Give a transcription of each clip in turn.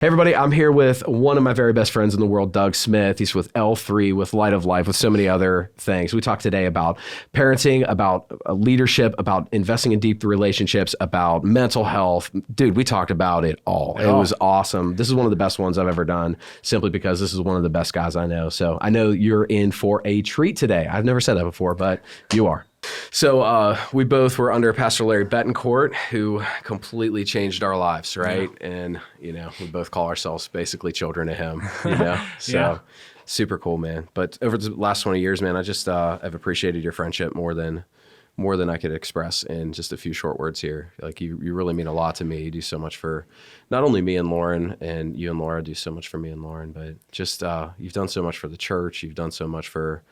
Hey everybody, I'm here with one of my very best friends in the world, Doug Smith. He's with L3, with Light of Life, with so many other things. We talked today about parenting, about leadership, about investing in deep relationships, about mental health. Dude, we talked about it all. It was awesome. This is one of the best ones I've ever done, simply because this is one of the best guys I know. So I know you're in for a treat today. I've never said that before, but you are. So we both were under Pastor Larry Betancourt, who completely changed our lives, right? Yeah. And, you know, we both call ourselves basically children of him, you know? So super cool, man. But over the last 20 years, man, I just have appreciated your friendship more than I could express in just a few short words here. Like you really mean a lot to me. You do so much for not only me and Lauren, and you and Laura do so much for me and Lauren, but just you've done so much for the church. You've done so much for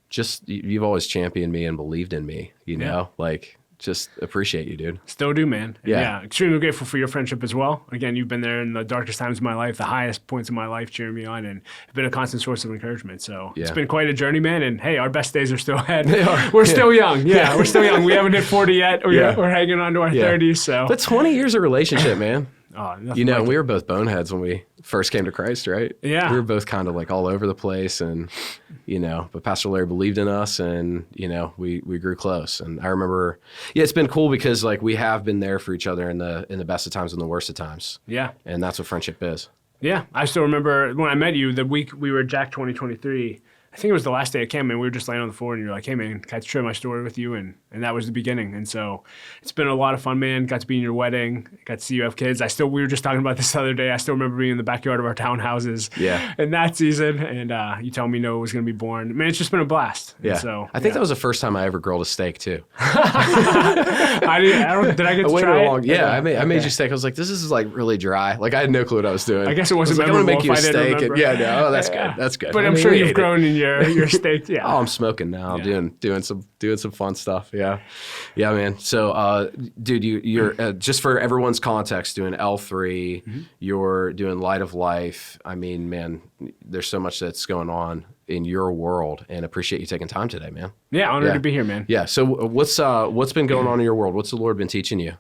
just you've always championed me and believed in me, you know, like just appreciate you, dude. Still do, man. Yeah. Extremely grateful for your friendship as well. Again, you've been there in the darkest times of my life, the highest points of my life, cheering me on, and have been a constant source of encouragement. So it's been quite a journey, man. And hey, our best days are still ahead. They are. We're still young. Yeah, we're still young. We haven't hit 40 yet. We're hanging on to our 30s. So. But 20 years of relationship, man. You know, like we were both boneheads when we first came to Christ, right? Yeah. We were both kind of like all over the place, and, you know, but Pastor Larry believed in us, and, you know, we grew close. And I remember, it's been cool because like we have been there for each other in the best of times and the worst of times. Yeah. And that's what friendship is. Yeah. I still remember when I met you, the week we were at Jack 2023, I think it was the last day of camp, and we were just laying on the floor, and you're like, hey, man, can I share my story with you? And that was the beginning. And so it's been a lot of fun, man. Got to be in your wedding. Got to see you have kids. We were just talking about this the other day. I still remember being in the backyard of our townhouses in that seaon, and you telling me Noah was going to be born. Man, it's just been a blast. Yeah. And so, I think that was the first time I ever grilled a steak, too. Did I get to try it? Yeah, I made you steak. I was like, this is like really dry. Like I had no clue what I was doing. I guess it wasn't memorable. I'm going to make you a steak. And, that's good. That's good. But I'm sure you've grown in your steak. Yeah. Oh, I'm smoking now. I'm doing some fun stuff. Yeah, man. So, dude, you're just for everyone's context, doing L3. Mm-hmm. You're doing Light of Life. I mean, man, there's so much that's going on in your world, and appreciate you taking time today, man. Yeah, honored to be here, man. Yeah. So, what's been going on in your world? What's the Lord been teaching you?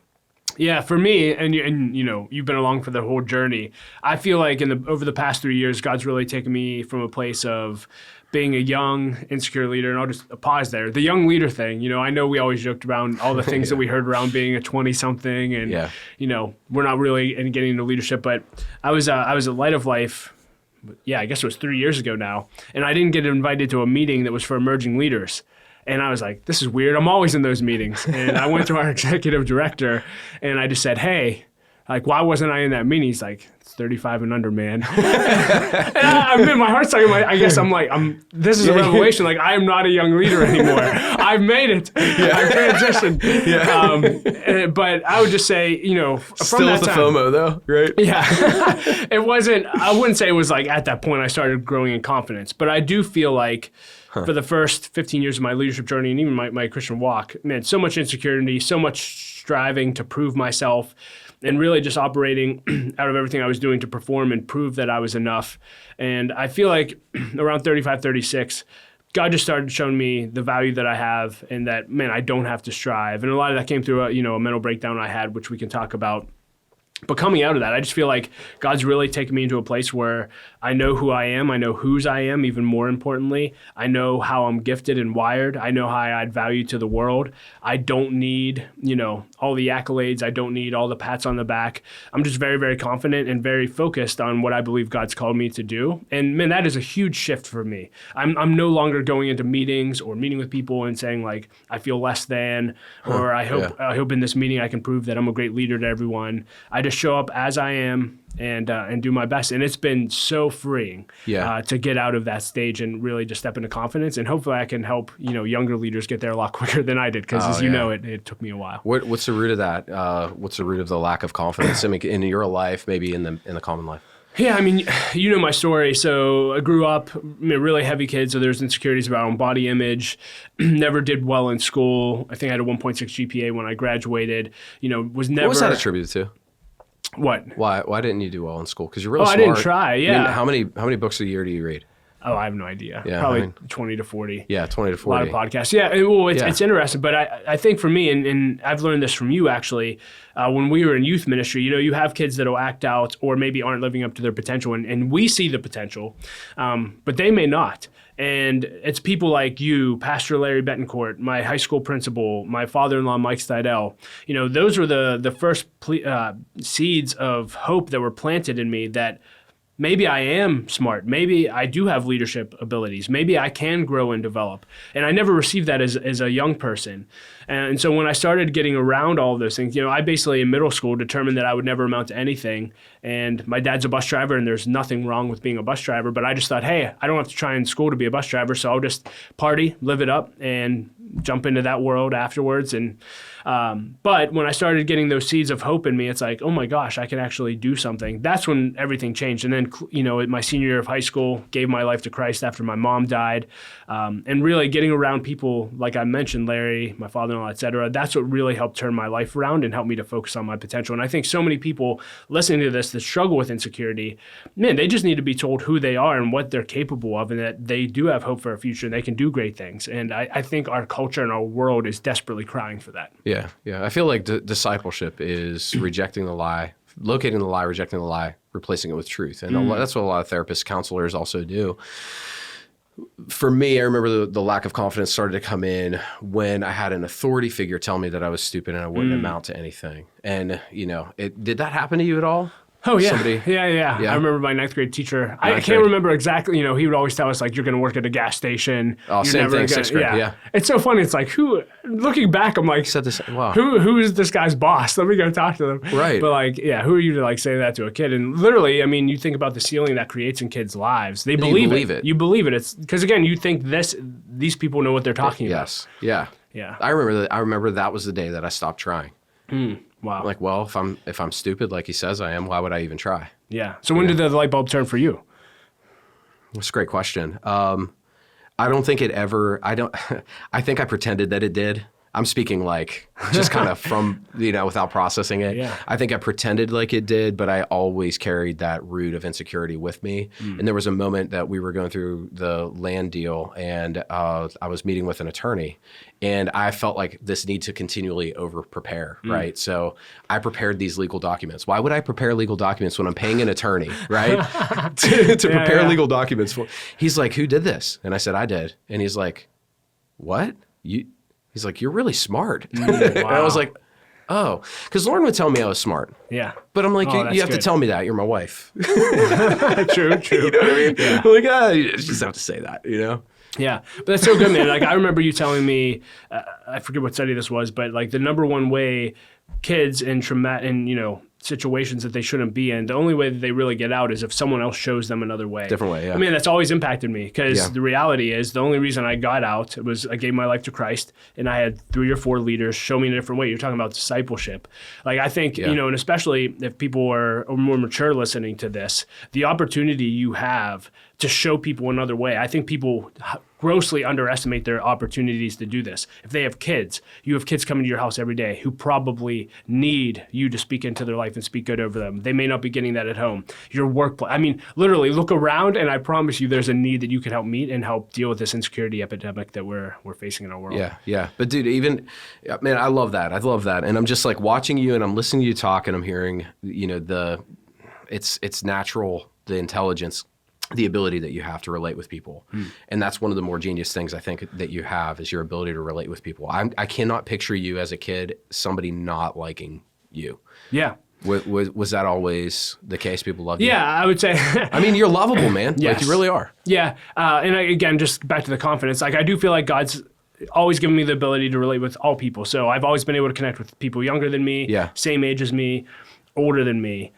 Yeah, for me, and you know, you've been along for the whole journey. I feel like over the past 3 years, God's really taken me from a place of being a young, insecure leader, and I'll just pause there. The young leader thing, you know, I know we always joked around all the things that we heard around being a 20-something, and you know, we're not really getting into leadership. But I was at Light of Life. I guess it was 3 years ago now, and I didn't get invited to a meeting that was for emerging leaders. And I was like, this is weird. I'm always in those meetings. And I went to our executive director, and I just said, hey, like, why wasn't I in that meeting? He's like, it's 35 and under, man. And my heart's talking. I guess this is a revelation. Like, I am not a young leader anymore. I've made it. I've transitioned. But I would just say, you know, from still that with time, the FOMO though, right? Yeah. It wasn't, I wouldn't say it was like at that point I started growing in confidence, but I do feel like for the first 15 years of my leadership journey and even my Christian walk, man, so much insecurity, so much striving to prove myself, and really just operating out of everything I was doing to perform and prove that I was enough. And I feel like around 35, 36, God just started showing me the value that I have, and that, man, I don't have to strive. And a lot of that came through a mental breakdown I had, which we can talk about. But coming out of that, I just feel like God's really taken me into a place where I know who I am. I know whose I am, even more importantly. I know how I'm gifted and wired. I know how I add value to the world. I don't need, you know, all the accolades. I don't need all the pats on the back. I'm just very, very confident and very focused on what I believe God's called me to do. And man, that is a huge shift for me. I'm no longer going into meetings or meeting with people and saying like, I feel less than, or I hope in this meeting I can prove that I'm a great leader to everyone. I just show up as I am and do my best. And it's been so freeing to get out of that stage and really just step into confidence. And hopefully I can help, you know, younger leaders get there a lot quicker than I did, because as you know, it took me a while. What's the root of that? What's the root of the lack of confidence in your life, maybe in the common life? Yeah, I mean, you know my story. So I grew up a really heavy kid, so there's insecurities about own body image. Never did well in school. I think I had a 1.6 GPA when I graduated. You know, was never... What was that attributed to? What? Why didn't you do well in school? Because you're really smart. I didn't try, yeah. I mean, how many books a year do you read? Oh, I have no idea. Yeah, Probably I mean, 20 to 40. Yeah, 20 to A lot 40. of podcasts. Yeah, well, Yeah. it's interesting, but I think for me, and I've learned this from you actually, when we were in youth ministry, you have kids that'll act out or maybe aren't living up to their potential, and we see the potential, but they may not. And it's people like you, Pastor Larry Betancourt, my high school principal, my father-in-law, Mike Stidel. Those were the first seeds of hope that were planted in me that maybe I am smart. Maybe I do have leadership abilities. Maybe I can grow and develop. And I never received that as a young person. And so when I started getting around all of those things, I basically in middle school determined that I would never amount to anything. And my dad's a bus driver, and there's nothing wrong with being a bus driver. But I just thought, hey, I don't have to try in school to be a bus driver, so I'll just party, live it up, and jump into that world afterwards. And but when I started getting those seeds of hope in me, it's like, oh my gosh, I can actually do something. That's when everything changed. And then, in my senior year of high school, gave my life to Christ after my mom died. And really getting around people, like I mentioned, Larry, my father-in-law, et cetera, that's what really helped turn my life around and help me to focus on my potential. And I think so many people listening to this that struggle with insecurity, man, they just need to be told who they are and what they're capable of, and that they do have hope for a future and they can do great things. And I think our culture and our world is desperately crying for that. Yeah. I feel like discipleship is rejecting the lie, locating the lie, rejecting the lie, replacing it with truth. And that's what a lot of therapists, counselors also do. For me, I remember the lack of confidence started to come in when I had an authority figure tell me that I was stupid and I wouldn't amount to anything. And, did that happen to you at all? Oh, yeah. Somebody, yeah. I remember my ninth grade teacher. I Ninth can't grade. remember exactly. He would always tell us, like, you're going to work at a gas station. Oh, You're same never thing, gonna- sixth grade, yeah. It's so funny. It's like, looking back, I'm like, said this. Wow. who is this guy's boss? Let me go talk to them. Right. But who are you to say that to a kid? And literally, you think about the ceiling that creates in kids' lives. They believe it. You believe it. It's because, again, you think these people know what they're talking Yes. Yeah. about. Yeah. I remember that was the day that I stopped trying. Wow. I'm like, well, if I'm stupid like he says I am, why would I even try? Yeah. So when did the light bulb turn for you? That's a great question. I don't think it ever. I think I pretended that it did. I'm speaking just kind of from, without processing it. Yeah. I think I pretended like it did, but I always carried that root of insecurity with me. And there was a moment that we were going through the land deal, and I was meeting with an attorney, and I felt like this need to continually over-prepare, right? So I prepared these legal documents. Why would I prepare legal documents when I'm paying an attorney, right? to prepare legal documents for. He's like, who did this? And I said, I did. And he's like, what? He's like, you're really smart. And I was like, oh, because Lauren would tell me I was smart. Yeah. But I'm like, Oh, you that's have to good. tell me that. You're my wife. True. You know what I mean? Yeah. I'm like, you just have to say that, Yeah, but that's so good, man. I remember you telling me, I forget what study this was, but the number one way kids in situations that they shouldn't be in, the only way that they really get out is if someone else shows them another way. Different way, yeah. I mean, that's always impacted me because Yeah. the reality is the only reason I got out was I gave my life to Christ, and I had 3 or 4 leaders show me in a different way. You're talking about discipleship. I think, Yeah. and especially if people are more mature listening to this, the opportunity you have to show people another way. I think people grossly underestimate their opportunities to do this. If they have kids, you have kids coming to your house every day who probably need you to speak into their life and speak good over them. They may not be getting that at home. Your workplace. Literally look around, and I promise you there's a need that you can help meet and help deal with this insecurity epidemic that we're facing in our world. Yeah. But dude, man, I love that. And I'm just watching you, and I'm listening to you talk, and I'm hearing, it's natural, the intelligence, the ability that you have to relate with people. And that's one of the more genius things I think that you have is your ability to relate with people. I cannot picture you as a kid, somebody not liking you. Yeah. Was that always the case? People love you? Yeah, I would say. You're lovable, man. Yes. You really are. Yeah. Again, just back to the confidence. I do feel like God's always given me the ability to relate with all people. So I've always been able to connect with people younger than me, same age as me, older than me,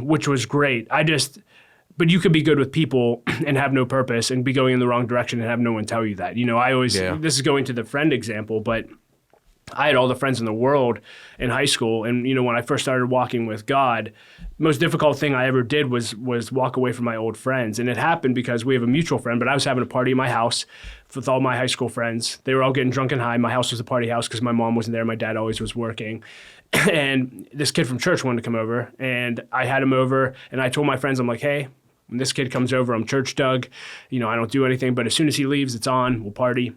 which was great. But you could be good with people and have no purpose and be going in the wrong direction and have no one tell you that. This is going to the friend example, but I had all the friends in the world in high school. And, when I first started walking with God, the most difficult thing I ever did was walk away from my old friends. And it happened because we have a mutual friend, but I was having a party in my house with all my high school friends. They were all getting drunk and high. My house was a party house because my mom wasn't there. My dad always was working. And this kid from church wanted to come over, and I had him over, and I told my friends, I'm like, hey, When this kid comes over, I'm church Doug. I don't do anything, but as soon as he leaves, it's on. We'll party.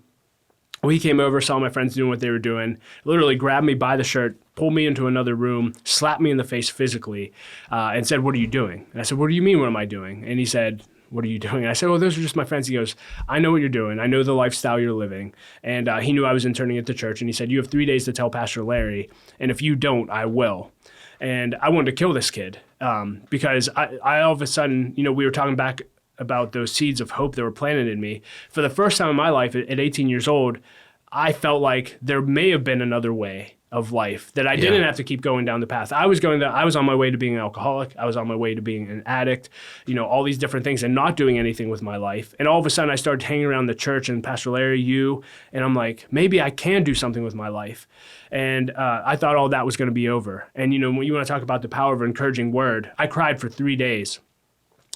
Well, he came over, saw my friends doing what they were doing, literally grabbed me by the shirt, pulled me into another room, slapped me in the face physically, and said, "What are you doing?" And I said, "What do you mean, what am I doing?" And he said, "What are you doing?" And I said, "Oh, those are just my friends." He goes, "I know what you're doing. I know the lifestyle you're living." And he knew I was interning at the church. And he said, "You have 3 days to tell Pastor Larry. And if you don't, I will." And I wanted to kill this kid because I all of a sudden, we were talking back about those seeds of hope that were planted in me. For the first time in my life at 18 years old, I felt like there may have been another way of life, that I didn't have to keep going down the path. I was on my way to being an alcoholic. I was on my way to being an addict, all these different things and not doing anything with my life. And all of a sudden I started hanging around the church and Pastor Larry, and I'm like, maybe I can do something with my life. And I thought all that was going to be over. And, when you want to talk about the power of an encouraging word, I cried for 3 days.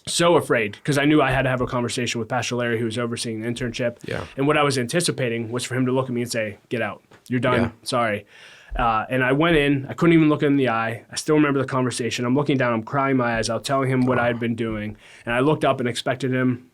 So afraid, because I knew I had to have a conversation with Pastor Larry, who was overseeing the internship. Yeah. And what I was anticipating was for him to look at me and say, "Get out. You're done. Yeah. Sorry." And I went in. I couldn't even look him in the eye. I still remember the conversation. I'm looking down. I'm crying my eyes out, telling him what I had been doing. And I looked up and expected him,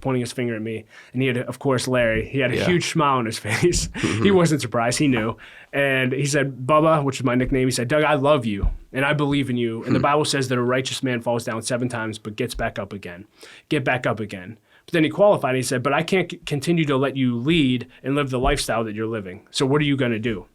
pointing his finger at me. And he had, of course, Larry. He had a huge smile on his face. He wasn't surprised. He knew. And he said, "Bubba," which is my nickname. He said, "Doug, I love you and I believe in you." And the Bible says that a righteous man falls down 7 times but gets back up again. Get back up again. But then he qualified and he said, "But I can't continue to let you lead and live the lifestyle that you're living. So what are you going to do?"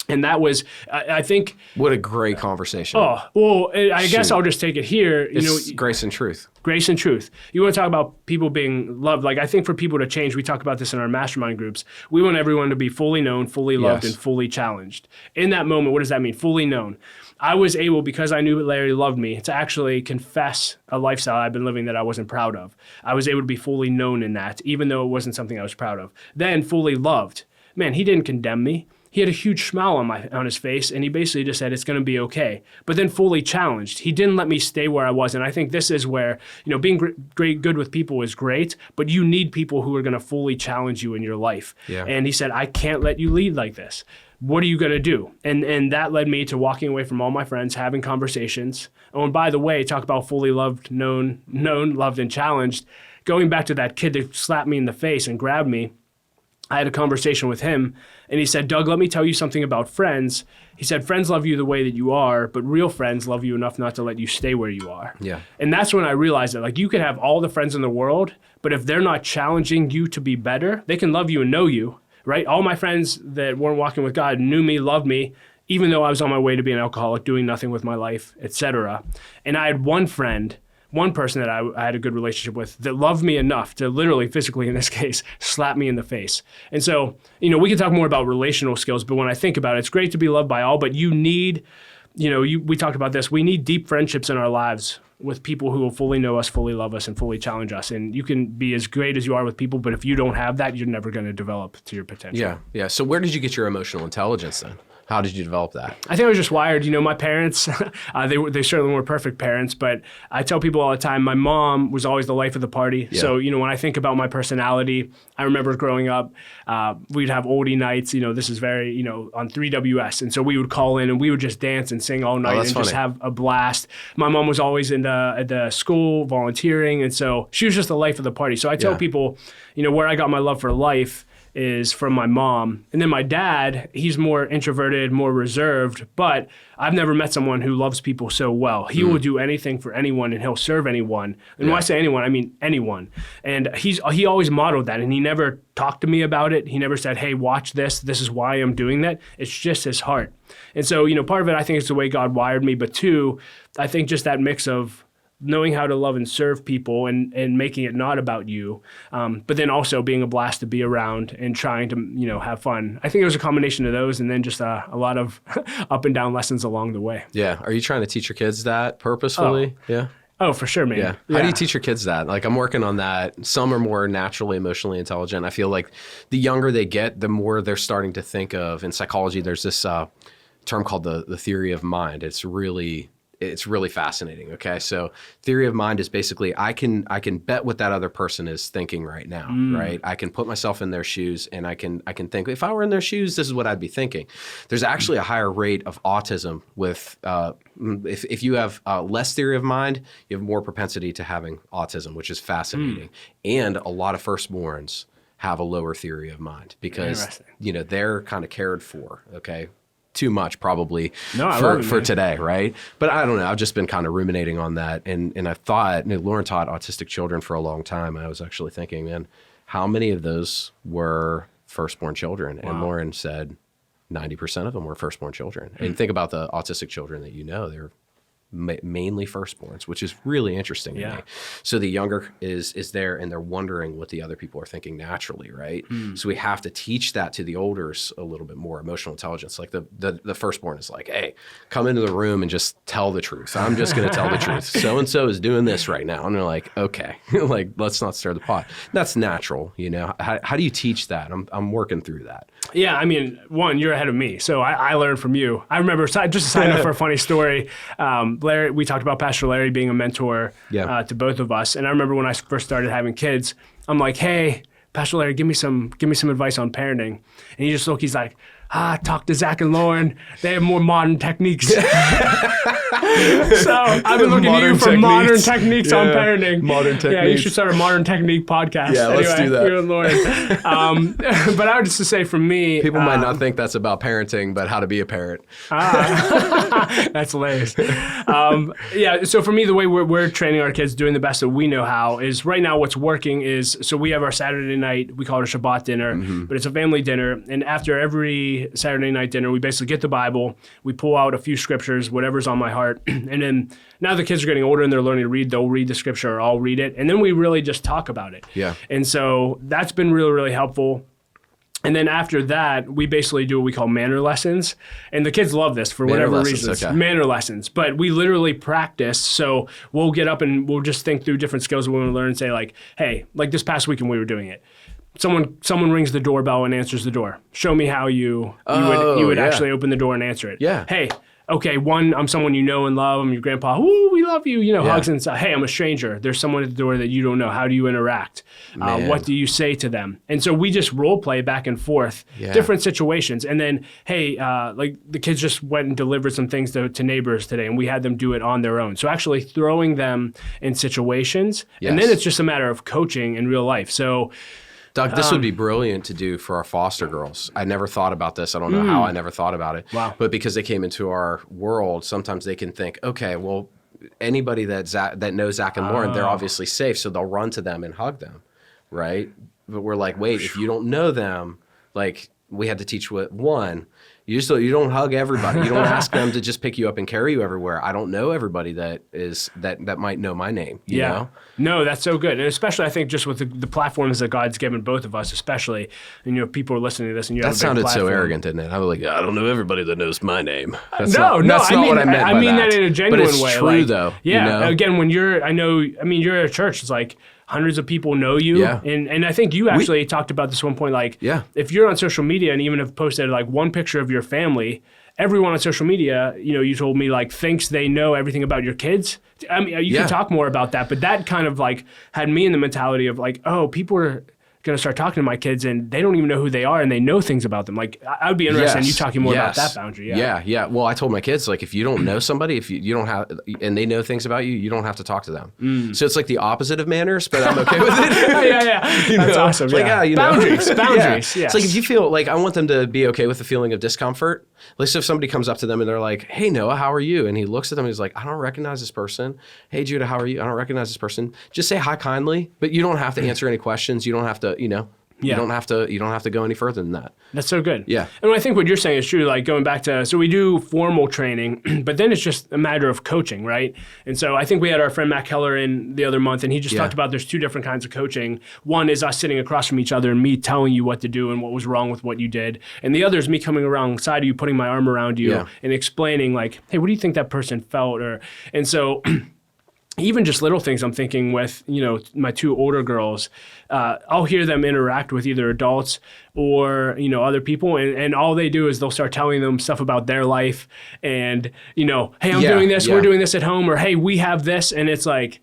And that was, I think... What a great conversation. Oh, well, I guess I'll just take it here. It's grace and truth. Grace and truth. You want to talk about people being loved. Like, I think for people to change, we talk about this in our mastermind groups. We want everyone to be fully known, fully loved, and fully challenged. In that moment, what does that mean? Fully known. I was able, because I knew Larry loved me, to actually confess a lifestyle I've been living that I wasn't proud of. I was able to be fully known in that, even though it wasn't something I was proud of. Then fully loved. Man, he didn't condemn me. He had a huge smile on his face, and he basically just said, "It's going to be okay." But then fully challenged. He didn't let me stay where I was, and I think this is where, being good with people is great, but you need people who are going to fully challenge you in your life. Yeah. And he said, "I can't let you lead like this. What are you going to do?" And that led me to walking away from all my friends, having conversations. Oh, and by the way, talk about fully loved, known, loved, and challenged. Going back to that kid that slapped me in the face and grabbed me, I had a conversation with him, and he said, "Doug, let me tell you something about friends." He said, "Friends love you the way that you are, but real friends love you enough not to let you stay where you are." Yeah. And that's when I realized that, you could have all the friends in the world, but if they're not challenging you to be better, they can love you and know you, right? All my friends that weren't walking with God knew me, loved me, even though I was on my way to being an alcoholic, doing nothing with my life, etc. And I had one person that I had a good relationship with that loved me enough to literally, physically in this case, slap me in the face. And so, we can talk more about relational skills, but when I think about it, it's great to be loved by all, but you need, we talked about this, we need deep friendships in our lives with people who will fully know us, fully love us, and fully challenge us. And you can be as great as you are with people, but if you don't have that, you're never going to develop to your potential. Yeah. So where did you get your emotional intelligence then? How did you develop that? I think I was just wired. My parents, they certainly weren't perfect parents, but I tell people all the time, my mom was always the life of the party. Yeah. So, when I think about my personality, I remember growing up, we'd have oldie nights, this is very, on 3WS. And so we would call in and we would just dance and sing all night and just have a blast. My mom was always in the school volunteering. And so she was just the life of the party. So I tell people, where I got my love for life is from my mom. And then my dad, he's more introverted, more reserved, but I've never met someone who loves people so well. He will do anything for anyone and he'll serve anyone. And when I say anyone, I mean anyone. And he always modeled that, and he never talked to me about it. He never said, "Hey, watch this. This is why I'm doing that." It's just his heart. And so, part of it, I think it's the way God wired me. But 2, I think just that mix of knowing how to love and serve people and making it not about you, but then also being a blast to be around and trying to, have fun. I think it was a combination of those, and then just a lot of up and down lessons along the way. Yeah. Are you trying to teach your kids that purposefully? Yeah. Oh, for sure, man. Yeah. How do you teach your kids that? I'm working on that. Some are more naturally emotionally intelligent. I feel like the younger they get, the more they're starting to think of, in psychology, there's this term called the theory of mind. It's really it's really fascinating. Okay, so theory of mind is basically I can bet what that other person is thinking right now, right? I can put myself in their shoes, and I can think if I were in their shoes, this is what I'd be thinking. There's actually a higher rate of autism with if you have less theory of mind, you have more propensity to having autism, which is fascinating. And a lot of firstborns have a lower theory of mind because they're kind of cared for. Okay. Too much probably for today, right? But I don't know. I've just been kind of ruminating on that, and I thought Lauren taught autistic children for a long time. I was actually thinking, man, how many of those were firstborn children? Wow. And Lauren said 90% of them were firstborn children. And think about the autistic children that they're mainly firstborns, which is really interesting to me. So the younger is there, and they're wondering what the other people are thinking naturally, right? So we have to teach that to the olders a little bit more, emotional intelligence. Like the firstborn is like, hey, come into the room and just tell the truth. I'm just going to tell the truth. So-and-so is doing this right now. And they're like, okay, like, let's not stir the pot. That's natural, How do you teach that? I'm working through that. Yeah, I mean, one, you're ahead of me. So I learned from you. I remember, just a sign up for a funny story, Larry, we talked about Pastor Larry being a mentor to both of us. And I remember when I first started having kids, I'm like, hey, Pastor Larry, give me some advice on parenting. And he's like, talk to Zach and Lauren. They have more modern techniques. So I've been looking at you for modern techniques on parenting. Modern techniques. Yeah, you should start a modern technique podcast. Yeah, let's do that. You and Lauren. But I would just say for me, people might not think that's about parenting, but how to be a parent. That's hilarious. So for me, the way we're training our kids, doing the best that we know how, is right now what's working is, so we have our Saturday night, we call it a Shabbat dinner, but it's a family dinner. And after every Saturday night dinner, we basically get the Bible, we pull out a few scriptures, whatever's on my heart, and then now the kids are getting older and they're learning to read, they'll read the scripture or I'll read it, and then we really just talk about it. Yeah. And so that's been really, really helpful. And then after that, we basically do what we call manner lessons. And the kids love this for whatever reasons. Okay. Manner lessons. But we literally practice. So we'll get up and we'll just think through different skills we want to learn and say like, hey, like this past weekend we were doing it. Someone rings the doorbell and answers the door. Show me how you would actually open the door and answer it. Yeah. Hey, okay, one, I'm someone you know and love. I'm your grandpa. Ooh, we love you. Hugs and stuff. Hey, I'm a stranger. There's someone at the door that you don't know. How do you interact? What do you say to them? And so we just role play back and forth, different situations. And then, hey, like the kids just went and delivered some things to neighbors today, and we had them do it on their own. So actually throwing them in situations, and then it's just a matter of coaching in real life. So Doug, this would be brilliant to do for our foster girls. I never thought about this. I don't know how I never thought about it. Wow. But because they came into our world, sometimes they can think, okay, well, anybody that knows Zach and Lauren, they're obviously safe, so they'll run to them and hug them, right? But we're like, wait, if you don't know them, like we had to teach you don't hug everybody. You don't ask them to just pick you up and carry you everywhere. I don't know everybody that might know my name. You know? No, that's so good. And especially I think just with the platforms that God's given both of us, especially, and people are listening to this and you have a big sounded platform. So arrogant, didn't it? I was like, I don't know everybody that knows my name. That's not what I meant. I mean that in a genuine way. But it's true though. Yeah. Again, when you're at a church, it's like hundreds of people know you. Yeah. And I think you actually talked about this one point, like if you're on social media and even have posted like one picture of your family, everyone on social media, you told me like thinks they know everything about your kids. I mean, you can talk more about that, but that kind of like had me in the mentality of like, oh, people are going to start talking to my kids and they don't even know who they are and they know things about them. Like I would be interested in you talking more about that boundary. Yeah. Well, I told my kids, like, if you don't know somebody, if you don't have, and they know things about you, you don't have to talk to them. So it's like the opposite of manners, but I'm okay with it. Yeah. That's awesome. Like, boundaries. Yes. It's like if you feel like I want them to be okay with the feeling of discomfort. Like so if somebody comes up to them and they're like, hey, Noah, how are you? And he looks at them and he's like, I don't recognize this person. Hey, Judah, how are you? I don't recognize this person. Just say hi kindly, but you don't have to answer any questions. You don't have to, You don't have to go any further than that. That's so good. Yeah. And I think what you're saying is true, like going back to, so we do formal training, but then it's just a matter of coaching, right? And so I think we had our friend Matt Keller in the other month, and he just talked about there's two different kinds of coaching. One is us sitting across from each other and me telling you what to do and what was wrong with what you did. And the other is me coming alongside of you, putting my arm around you and explaining like, hey, what do you think that person felt? And so even just little things I'm thinking with, my two older girls, I'll hear them interact with either adults or, other people. And all they do is they'll start telling them stuff about their life and, hey, I'm doing this, we're doing this at home, or hey, we have this. And it's like,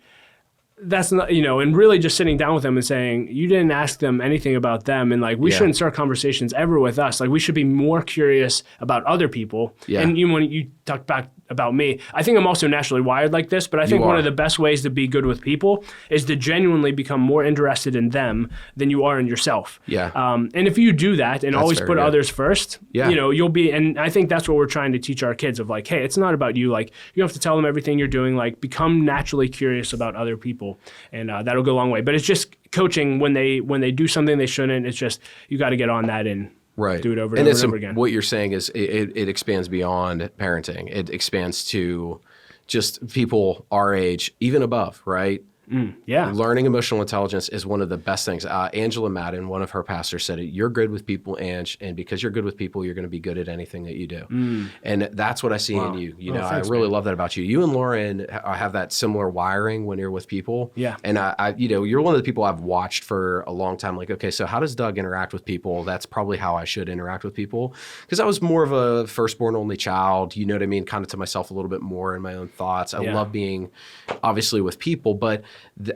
that's not, and really just sitting down with them and saying, you didn't ask them anything about them. And like, we shouldn't start conversations ever with us. Like, we should be more curious about other people. Yeah. And when you talk back about me, I think I'm also naturally wired like this, but I think one of the best ways to be good with people is to genuinely become more interested in them than you are in yourself. Yeah. And if you do that and always put others first, you'll be, and I think that's what we're trying to teach our kids of like, hey, it's not about you. Like, you don't have to tell them everything you're doing. Like, become naturally curious about other people, and that'll go a long way. But it's just coaching when they do something they shouldn't. It's just, you got to get on that and do it over and over again. What you're saying is it expands beyond parenting. It expands to just people our age, even above, right? Learning emotional intelligence is one of the best things. Angela Madden, one of her pastors, said, you're good with people, Ange, and because you're good with people, you're going to be good at anything that you do. And that's what I see in you. Thanks, I really love that about you. You and Lauren have that similar wiring when you're with people. Yeah. And you're one of the people I've watched for a long time. Like, okay, so how does Doug interact with people? That's probably how I should interact with people. Because I was more of a firstborn only child, you know what I mean? Kind of to myself a little bit more in my own thoughts. I love being obviously with people, but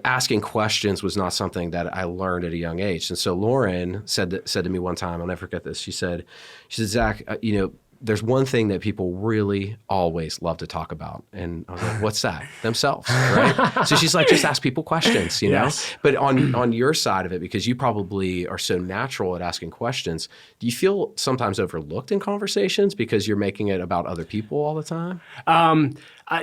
asking questions was not something that I learned at a young age. And so Lauren said to me one time, I'll never forget this. She said, Zach, there's one thing that people really always love to talk about. And I was like, what's that? Themselves, right? So she's like, just ask people questions, you know? But on your side of it, because you probably are so natural at asking questions, do you feel sometimes overlooked in conversations because you're making it about other people all the time?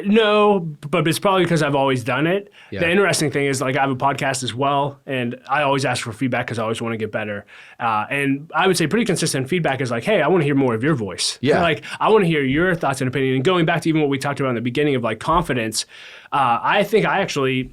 No, but it's probably because I've always done it. Yeah. The interesting thing is, like, I have a podcast as well, and I always ask for feedback because I always want to get better. And I would say pretty consistent feedback is like, hey, I want to hear more of your voice. Yeah. Like, I want to hear your thoughts and opinion. And going back to even what we talked about in the beginning of like confidence, I think I actually,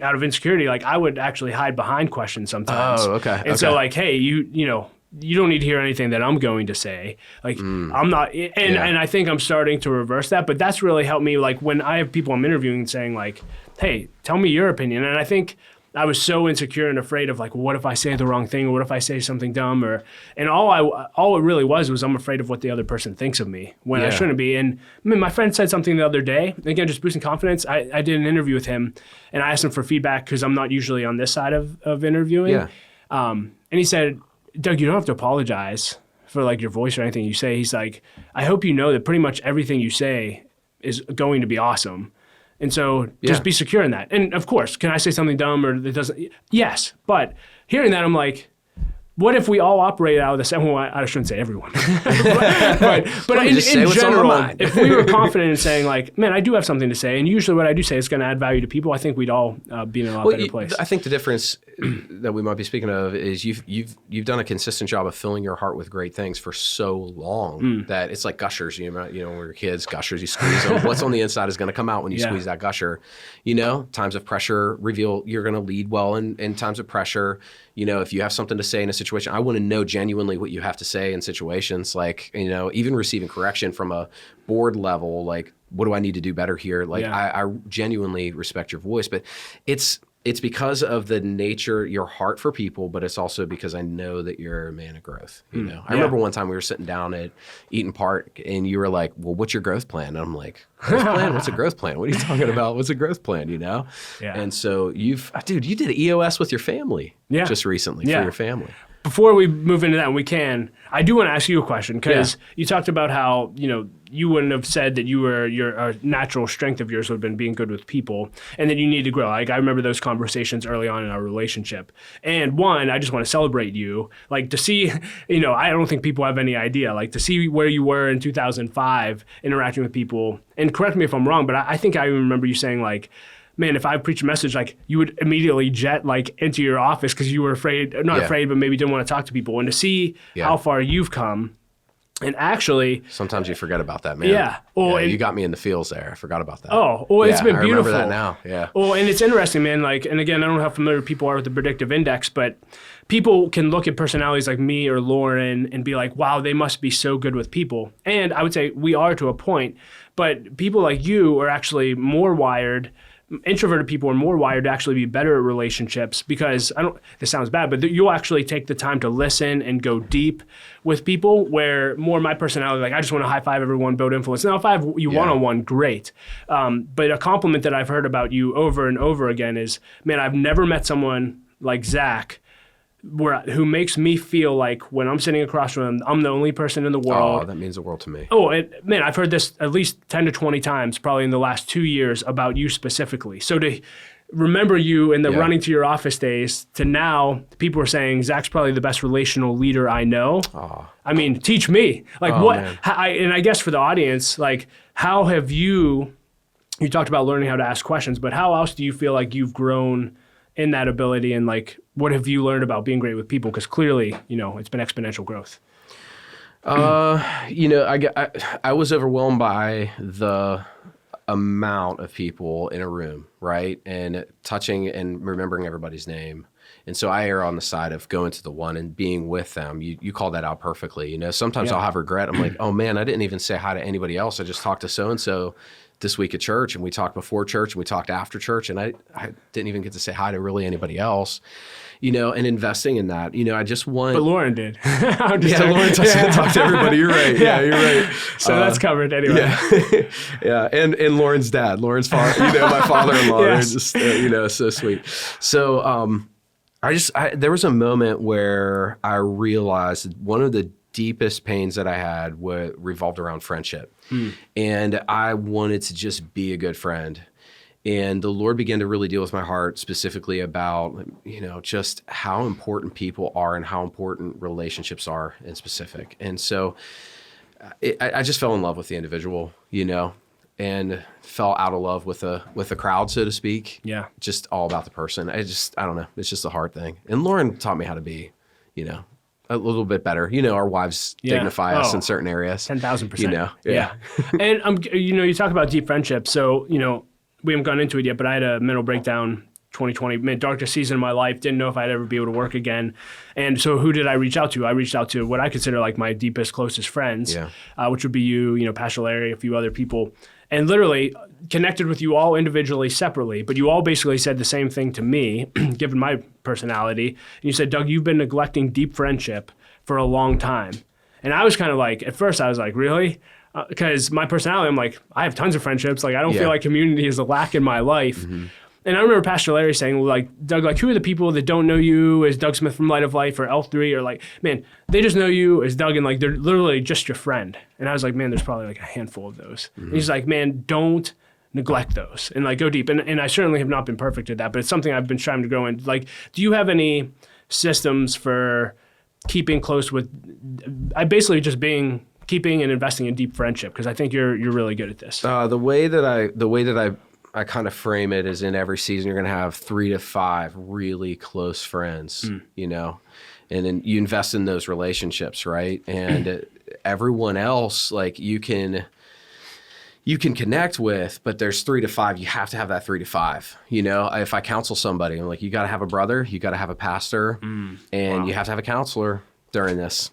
out of insecurity, like I would actually hide behind questions sometimes. Oh, okay. And so like, hey, you don't need to hear anything that I'm going to say. Like, I'm not, and I think I'm starting to reverse that, but that's really helped me. Like, when I have people I'm interviewing saying like, hey, tell me your opinion. And I think I was so insecure and afraid of like, what if I say the wrong thing? Or what if I say something dumb? And all it really was I'm afraid of what the other person thinks of me when I shouldn't be. And I mean, my friend said something the other day, again, just boosting confidence. I did an interview with him and I asked him for feedback because I'm not usually on this side of interviewing. Yeah. And he said, Doug, you don't have to apologize for like your voice or anything you say. He's like, I hope you know that pretty much everything you say is going to be awesome. And so just be secure in that. And of course, can I say something dumb or that doesn't? Yes. But hearing that, I'm like, what if we all operate out of the same? Well, I shouldn't say everyone, but in general, if we were confident in saying like, man, I do have something to say, and usually what I do say is going to add value to people, I think we'd all be in a lot better place. I think the difference that we might be speaking of is you've done a consistent job of filling your heart with great things for so long that it's like gushers. You know, when we're kids, gushers, you squeeze them. What's on the inside is going to come out when you squeeze that gusher. You know, times of pressure reveal you're going to lead well in times of pressure. You know, if you have something to say in a situation, I want to know genuinely what you have to say in situations like, you know, even receiving correction from a board level, like, what do I need to do better here? Like, I genuinely respect your voice, but it's because of the nature, your heart for people, but it's also because I know that you're a man of growth. You know, I remember one time we were sitting down at Eaton Park and you were like, well, what's your growth plan? And I'm like, growth plan? What's a growth plan? What are you talking about? What's a growth plan? You know? Yeah. And so you did EOS with your family just recently for your family. Before we move into that, and we can, I do want to ask you a question because you talked about how, you know, you wouldn't have said that your natural strength of yours would have been being good with people and that you need to grow. Like, I remember those conversations early on in our relationship. And one, I just want to celebrate you. Like, to see, you know, I don't think people have any idea. Like, to see where you were in 2005 interacting with people, and correct me if I'm wrong, but I think I remember you saying like, man, if I preach a message, like, you would immediately jet like into your office because you were afraid, not afraid, but maybe didn't want to talk to people. And to see how far you've come, and actually, sometimes you forget about that, man. Yeah. Oh, you got me in the feels there. I forgot about that. Oh, well, it's been beautiful. I remember that now. Yeah. Oh, and it's interesting, man. Like, and again, I don't know how familiar people are with the predictive index, but people can look at personalities like me or Lauren and be like, wow, they must be so good with people. And I would say we are to a point, but people like you are actually more wired introverted people are more wired to actually be better at relationships because this sounds bad, but you'll actually take the time to listen and go deep with people, where more my personality, like I just want to high five everyone, build influence. Now, if I have you one-on-one, great. But a compliment that I've heard about you over and over again is, man, I've never met someone like Zach who makes me feel like when I'm sitting across from him, I'm the only person in the world. Oh, that means the world to me. Oh, man, I've heard this at least 10 to 20 times probably in the last 2 years about you specifically. So to remember you in the running to your office days to now, people are saying, Zach's probably the best relational leader I know. Oh. I mean, teach me. Like and I guess for the audience, like how have you talked about learning how to ask questions, but how else do you feel like you've grown in that ability, and like what have you learned about being great with people? Because clearly, it's been exponential growth. I was overwhelmed by the amount of people in a room, right? And touching and remembering everybody's name. And so I err on the side of going to the one and being with them. You called that out perfectly. Sometimes I'll have regret. I'm like, oh man, I didn't even say hi to anybody else. I just talked to so-and-so this week at church, and we talked before church and we talked after church, and I didn't even get to say hi to really anybody else, and investing in that, I just want. But Lauren did. Lauren talked to everybody. You're right. Yeah, you're right. So that's covered anyway. Yeah. Yeah. And Lauren's dad, Lauren's father, my father-in-law, yes. They're just, so sweet. So, there was a moment where I realized one of the deepest pains that I had revolved around friendship. And I wanted to just be a good friend. And the Lord began to really deal with my heart specifically about, just how important people are and how important relationships are in specific. And so I just fell in love with the individual, and fell out of love with the crowd, so to speak. Yeah. Just all about the person. I don't know. It's just a hard thing. And Lauren taught me how to be, a little bit better. Our wives dignify us in certain areas. 10,000%. Yeah. And, you talk about deep friendship. So, we haven't gone into it yet, but I had a mental breakdown 2020, darkest season of my life. Didn't know if I'd ever be able to work again. And so who did I reach out to? I reached out to what I consider like my deepest, closest friends, which would be you, Pastor Larry, a few other people. And literally connected with you all individually, separately, but you all basically said the same thing to me, given my personality. And you said, Doug, you've been neglecting deep friendship for a long time. And I was kind of like, at first I was like, really? Because my personality, I'm like, I have tons of friendships. Like, I don't feel like community is a lack in my life. Mm-hmm. And I remember Pastor Larry saying, well, like, Doug, like, who are the people that don't know you as Doug Smith from Light of Life or L3? Or like, man, they just know you as Doug, and like, they're literally just your friend. And I was like, man, there's probably like a handful of those. Mm-hmm. And he's like, man, don't neglect those and like go deep. And I certainly have not been perfect at that, but it's something I've been trying to grow in. Like, do you have any systems for keeping close with, keeping and investing in deep friendship? Because I think you're really good at this. The way that I kind of frame it is, in every season, you're going to have 3 to 5 really close friends, and then you invest in those relationships, right? And everyone else, like, you can connect with, but there's 3 to 5. You have to have that 3 to 5. If I counsel somebody, I'm like, you got to have a brother, you got to have a pastor, and you have to have a counselor during this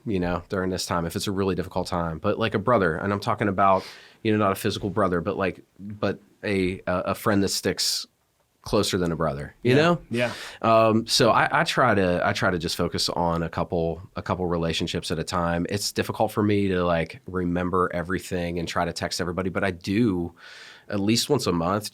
time, if it's a really difficult time. But like a brother, and I'm talking about, not a physical brother, but a friend that sticks closer than a brother, you know? Yeah. So I try to just focus on a couple relationships at a time. It's difficult for me to like remember everything and try to text everybody, but I do at least once a month.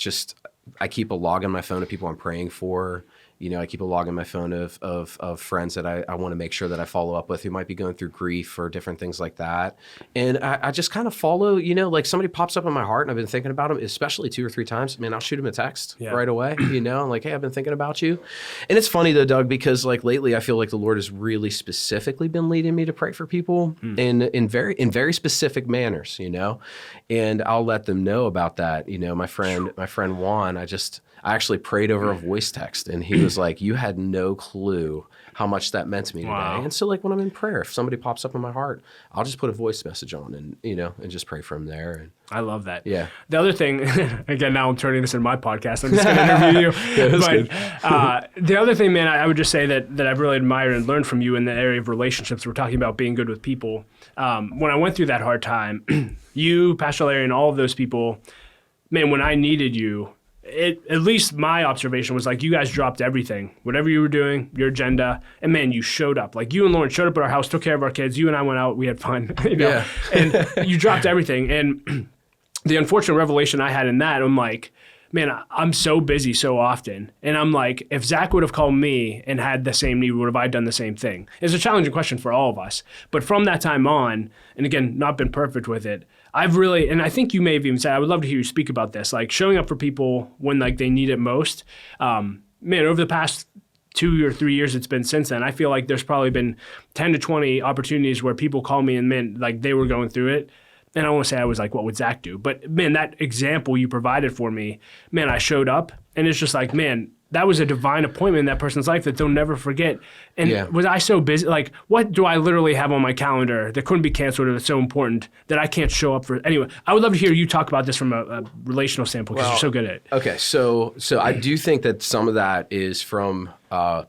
I keep a log on my phone of people I'm praying for. I keep a log on my phone of friends that I want to make sure that I follow up with who might be going through grief or different things like that. And I just kind of follow, like somebody pops up in my heart and I've been thinking about them, especially 2 or 3 times. Man, I'll shoot them a text right away, I'm like, hey, I've been thinking about you. And it's funny though, Doug, because like lately I feel like the Lord has really specifically been leading me to pray for people in very specific manners, and I'll let them know about that. My friend Juan, I actually prayed over a voice text, and he was like, you had no clue how much that meant to me today. And so like when I'm in prayer, if somebody pops up in my heart, I'll just put a voice message on and, and just pray from there. And I love that. Yeah. The other thing, again, now I'm turning this into my podcast. I'm just going to interview you. The other thing, man, I would just say that I've really admired and learned from you in the area of relationships. We're talking about being good with people. When I went through that hard time, you, Pastor Larry, and all of those people, man, when I needed you, at least my observation was like you guys dropped everything, whatever you were doing, your agenda, and man, you showed up. Like you and Lauren showed up at our house, took care of our kids. You and I went out, we had fun, Yeah. and you dropped everything. And the unfortunate revelation I had in that, I'm like, man, I'm so busy so often. And I'm like, if Zach would have called me and had the same need, would have I done the same thing? It's a challenging question for all of us. But from that time on, and again, not been perfect with it, I've really, and I think you may have even said, I would love to hear you speak about this, like showing up for people when like they need it most. Man, over the past 2 or 3 years it's been since then, I feel like there's probably been 10 to 20 opportunities where people call me and man, like they were going through it. And I won't say I was like, what would Zach do? But man, that example you provided for me, man, I showed up and it's just like, man, that was a divine appointment in that person's life that they'll never forget. And was I so busy? Like, what do I literally have on my calendar that couldn't be canceled or that's so important that I can't show up for? Anyway, I would love to hear you talk about this from a relational standpoint because you're so good at it. Okay, so I do think that some of that is from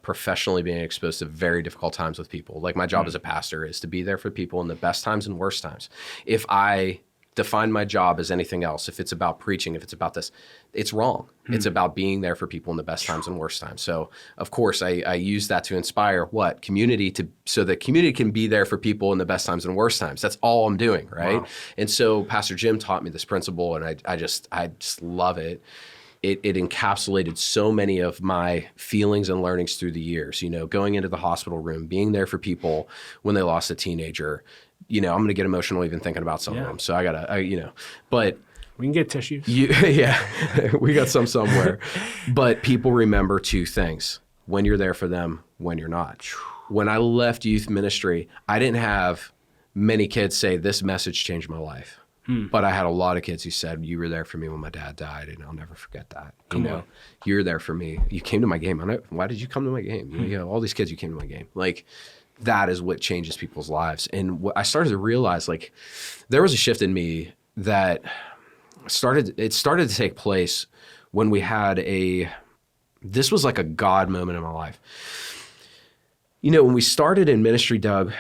professionally being exposed to very difficult times with people. Like my job as a pastor is to be there for people in the best times and worst times. If I define my job as anything else, if it's about preaching, if it's about this, it's wrong. It's about being there for people in the best times and worst times. So of course I use that to inspire what? Community so that community can be there for people in the best times and worst times. That's all I'm doing, right? Wow. And so Pastor Jim taught me this principle and I just love it. It encapsulated so many of my feelings and learnings through the years, you know, going into the hospital room, being there for people when they lost a teenager. You know, I'm going to get emotional even thinking about some of them. So but we can get tissues. We got some somewhere. But people remember two things: when you're there for them, when you're not. When I left youth ministry, I didn't have many kids say this message changed my life. But I had a lot of kids who said, you were there for me when my dad died, and I'll never forget that. You're there for me. You came to my game. Why did you come to my game? You know, all these kids, you came to my game. Like, that is what changes people's lives. And what I started to realize, like, there was a shift in me that started to take place when we had this was like a God moment in my life. You know, when we started in ministry, Doug,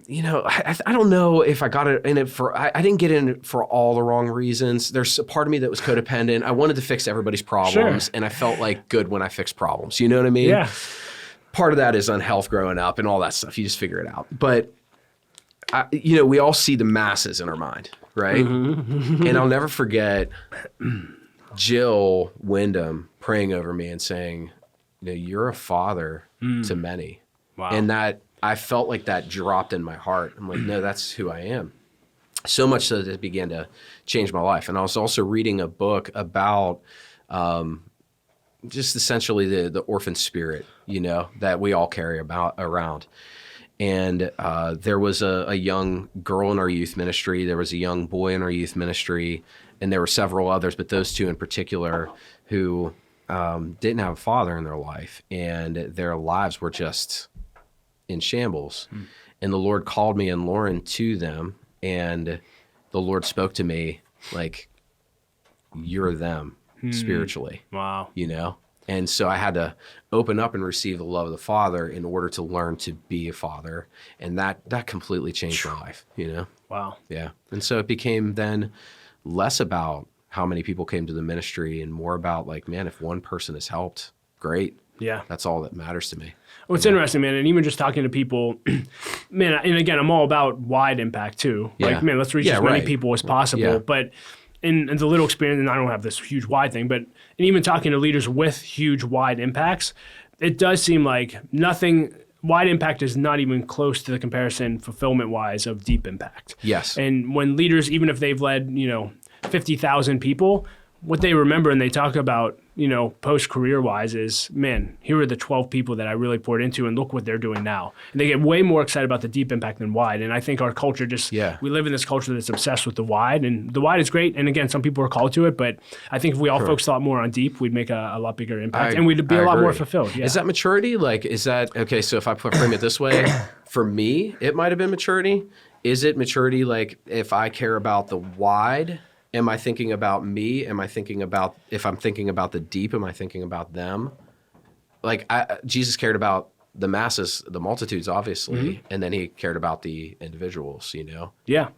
you know, I don't know if I got in it I didn't get in it for all the wrong reasons. There's a part of me that was codependent. I wanted to fix everybody's problems, and I felt like good when I fixed problems. You know what I mean? Yeah. Part of that is unhealth growing up and all that stuff. You just figure it out. But, you know, we all see the masses in our mind, right? And I'll never forget Jill Wyndham praying over me and saying, you know, you're a father to many. Wow. And that, I felt like that dropped in my heart. I'm like, no, that's who I am. So much so that it began to change my life. And I was also reading a book about just essentially the orphan spirit, you know, that we all carry around. And there was a young girl in our youth ministry. There was a young boy in our youth ministry. And there were several others, but those two in particular who didn't have a father in their life. And their lives were just in shambles. And the Lord called me and Lauren to them, and the Lord spoke to me like, you're them spiritually. Wow. You know? And so I had to open up and receive the love of the Father in order to learn to be a father. And that completely changed my life, you know? Wow. Yeah. And so it became then less about how many people came to the ministry and more about like, man, if one person is helped, great. Yeah. That's all that matters to me. Well, it's interesting, man. And even just talking to people, man, and again, I'm all about wide impact too. Yeah. Like, man, let's reach as many people as possible. Yeah. But in the little experience, and I don't have this huge wide thing, but and even talking to leaders with huge wide impacts, it does seem like wide impact is not even close to the comparison fulfillment-wise of deep impact. Yes. And when leaders, even if they've led, 50,000 people, what they remember and they talk about, post-career wise is, man, here are the 12 people that I really poured into and look what they're doing now. And they get way more excited about the deep impact than wide. And I think our culture we live in this culture that's obsessed with the wide, and the wide is great. And again, some people are called to it, but I think if we all focused a lot more on deep, we'd make a lot bigger impact and we'd be a lot more fulfilled. Yeah. Is that maturity? Like, okay, so if I frame it this way, for me, it might've been maturity. Is it maturity? Like if I care about the wide, am I thinking about me? Am I thinking about, if I'm thinking about the deep, am I thinking about them? Like Jesus cared about the masses, the multitudes, obviously, and then he cared about the individuals, Yeah.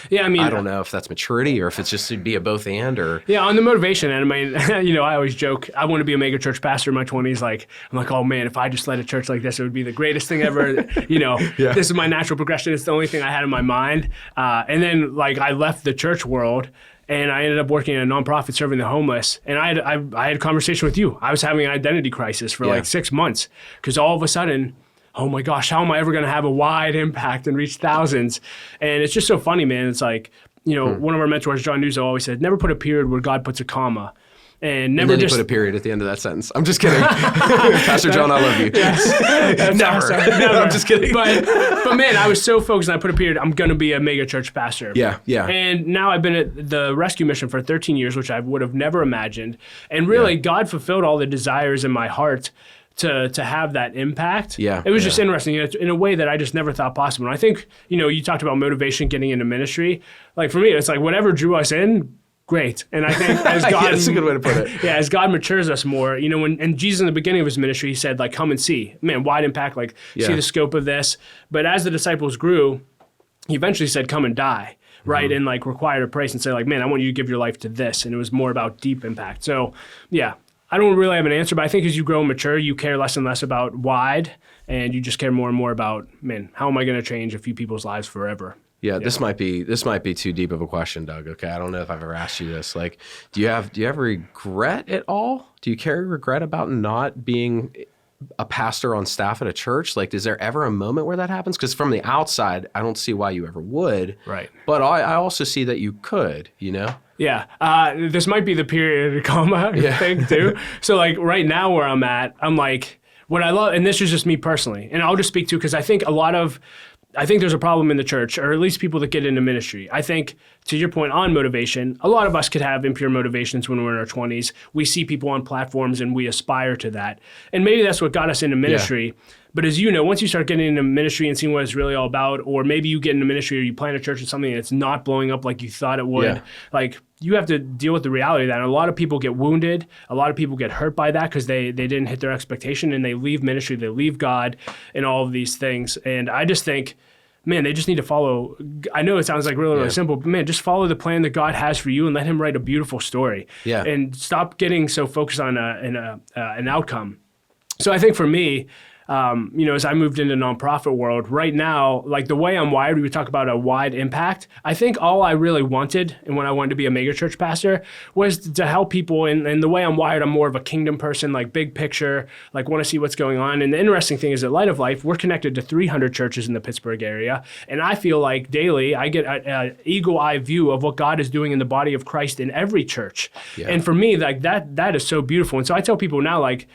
Yeah, I mean, I don't know if that's maturity or if it's just to be a both and or. yeah, on the motivation end, I mean, I always joke, I want to be a mega church pastor in my 20s. Like, I'm like, oh man, if I just led a church like this, it would be the greatest thing ever. This is my natural progression. It's the only thing I had in my mind. And then, like, I left the church world and I ended up working in a nonprofit serving the homeless. And I had a conversation with you. I was having an identity crisis for like 6 months because all of a sudden, oh my gosh, how am I ever going to have a wide impact and reach thousands? And it's just so funny, man. It's like, one of our mentors, John Nuzzo, always said, never put a period where God puts a comma. And never then just put a period at the end of that sentence. I'm just kidding. Pastor John, I love you. Yes. Never. Never. I'm just kidding. But man, I was so focused and I put a period, I'm going to be a mega church pastor. Yeah. And now I've been at the rescue mission for 13 years, which I would have never imagined. And really, God fulfilled all the desires in my heart to have that impact. Yeah. It was just interesting in a way that I just never thought possible. And I think, you talked about motivation getting into ministry. Like for me, it's like whatever drew us in, great. And I think as God, that's a good way to put it. Yeah, as God matures us more, and Jesus in the beginning of his ministry, he said, like, come and see. Man, wide impact, like, see the scope of this. But as the disciples grew, he eventually said, come and die, right? And like required a price and say, like, man, I want you to give your life to this. And it was more about deep impact. So yeah, I don't really have an answer, but I think as you grow and mature, you care less and less about wide, and you just care more and more about, man, how am I going to change a few people's lives forever? Yeah, this might be too deep of a question, Doug. Okay, I don't know if I've ever asked you this. Like, do you have regret at all? Do you carry regret about not being a pastor on staff at a church? Like, is there ever a moment where that happens? Because from the outside, I don't see why you ever would. Right. But I also see that you could. Yeah, this might be the period comma thing too. So like right now where I'm at, I'm like, what I love, and this is just me personally, and I'll just speak to, because I think there's a problem in the church, or at least people that get into ministry. I think, to your point on motivation, a lot of us could have impure motivations when we're in our 20s. We see people on platforms and we aspire to that. And maybe that's what got us into ministry. Yeah. But as you know, once you start getting into ministry and seeing what it's really all about, or maybe you get into ministry or you plant a church or something that's not blowing up like you thought it would, like you have to deal with the reality of that. And a lot of people get wounded. A lot of people get hurt by that because they didn't hit their expectation, and they leave ministry, they leave God and all of these things. And I just think, man, they just need to follow. I know it sounds like really simple, but man, just follow the plan that God has for you and let him write a beautiful story. Yeah. And stop getting so focused on an outcome. So I think for me, as I moved into nonprofit world right now, like the way I'm wired, we talk about a wide impact. I think all I really wanted, and when I wanted to be a mega church pastor, was to help people. And the way I'm wired, I'm more of a kingdom person, like big picture, like want to see what's going on. And the interesting thing is at Light of Life, we're connected to 300 churches in the Pittsburgh area. And I feel like daily I get an eagle eye view of what God is doing in the body of Christ in every church. Yeah. And for me, like that is so beautiful. And so I tell people now, like,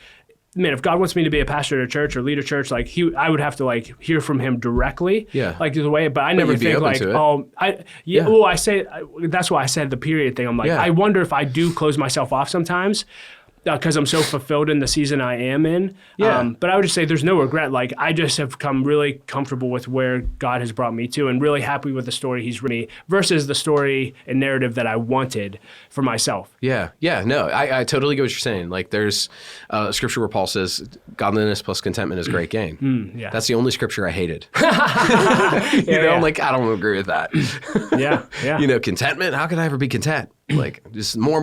man, if God wants me to be a pastor at a church or lead a church, like I would have to like hear from him directly. Yeah. Like the way, but I never think like, well, I say, that's why I said the period thing. I'm like, I wonder if I do close myself off sometimes because I'm so fulfilled in the season I am in. Yeah. But I would just say there's no regret. Like I just have come really comfortable with where God has brought me to, and really happy with the story he's written me versus the story and narrative that I wanted for myself. Yeah. Yeah. No, I totally get what you're saying. Like there's a scripture where Paul says godliness plus contentment is great gain. Yeah. That's the only scripture I hated. I'm like, I don't agree with that. Yeah. Contentment, how could I ever be content? Like just more,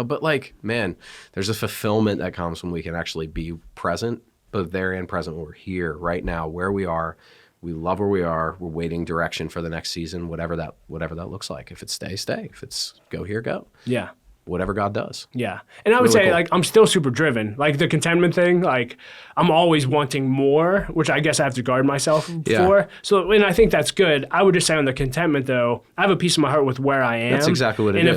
but like, man, there's a fulfillment that comes when we can actually be present, both there and present when we're here right now, where we are. We love where we are. We're waiting direction for the next season, whatever that looks like. If it's stay. If it's go here, go. Yeah. Whatever God does. Yeah. And I would say, cool. Like, I'm still super driven. Like, the contentment thing, like, I'm always wanting more, which I guess I have to guard myself for. So, and I think that's good. I would just say on the contentment, though, I have a piece of my heart with where I am. That's exactly what it is. And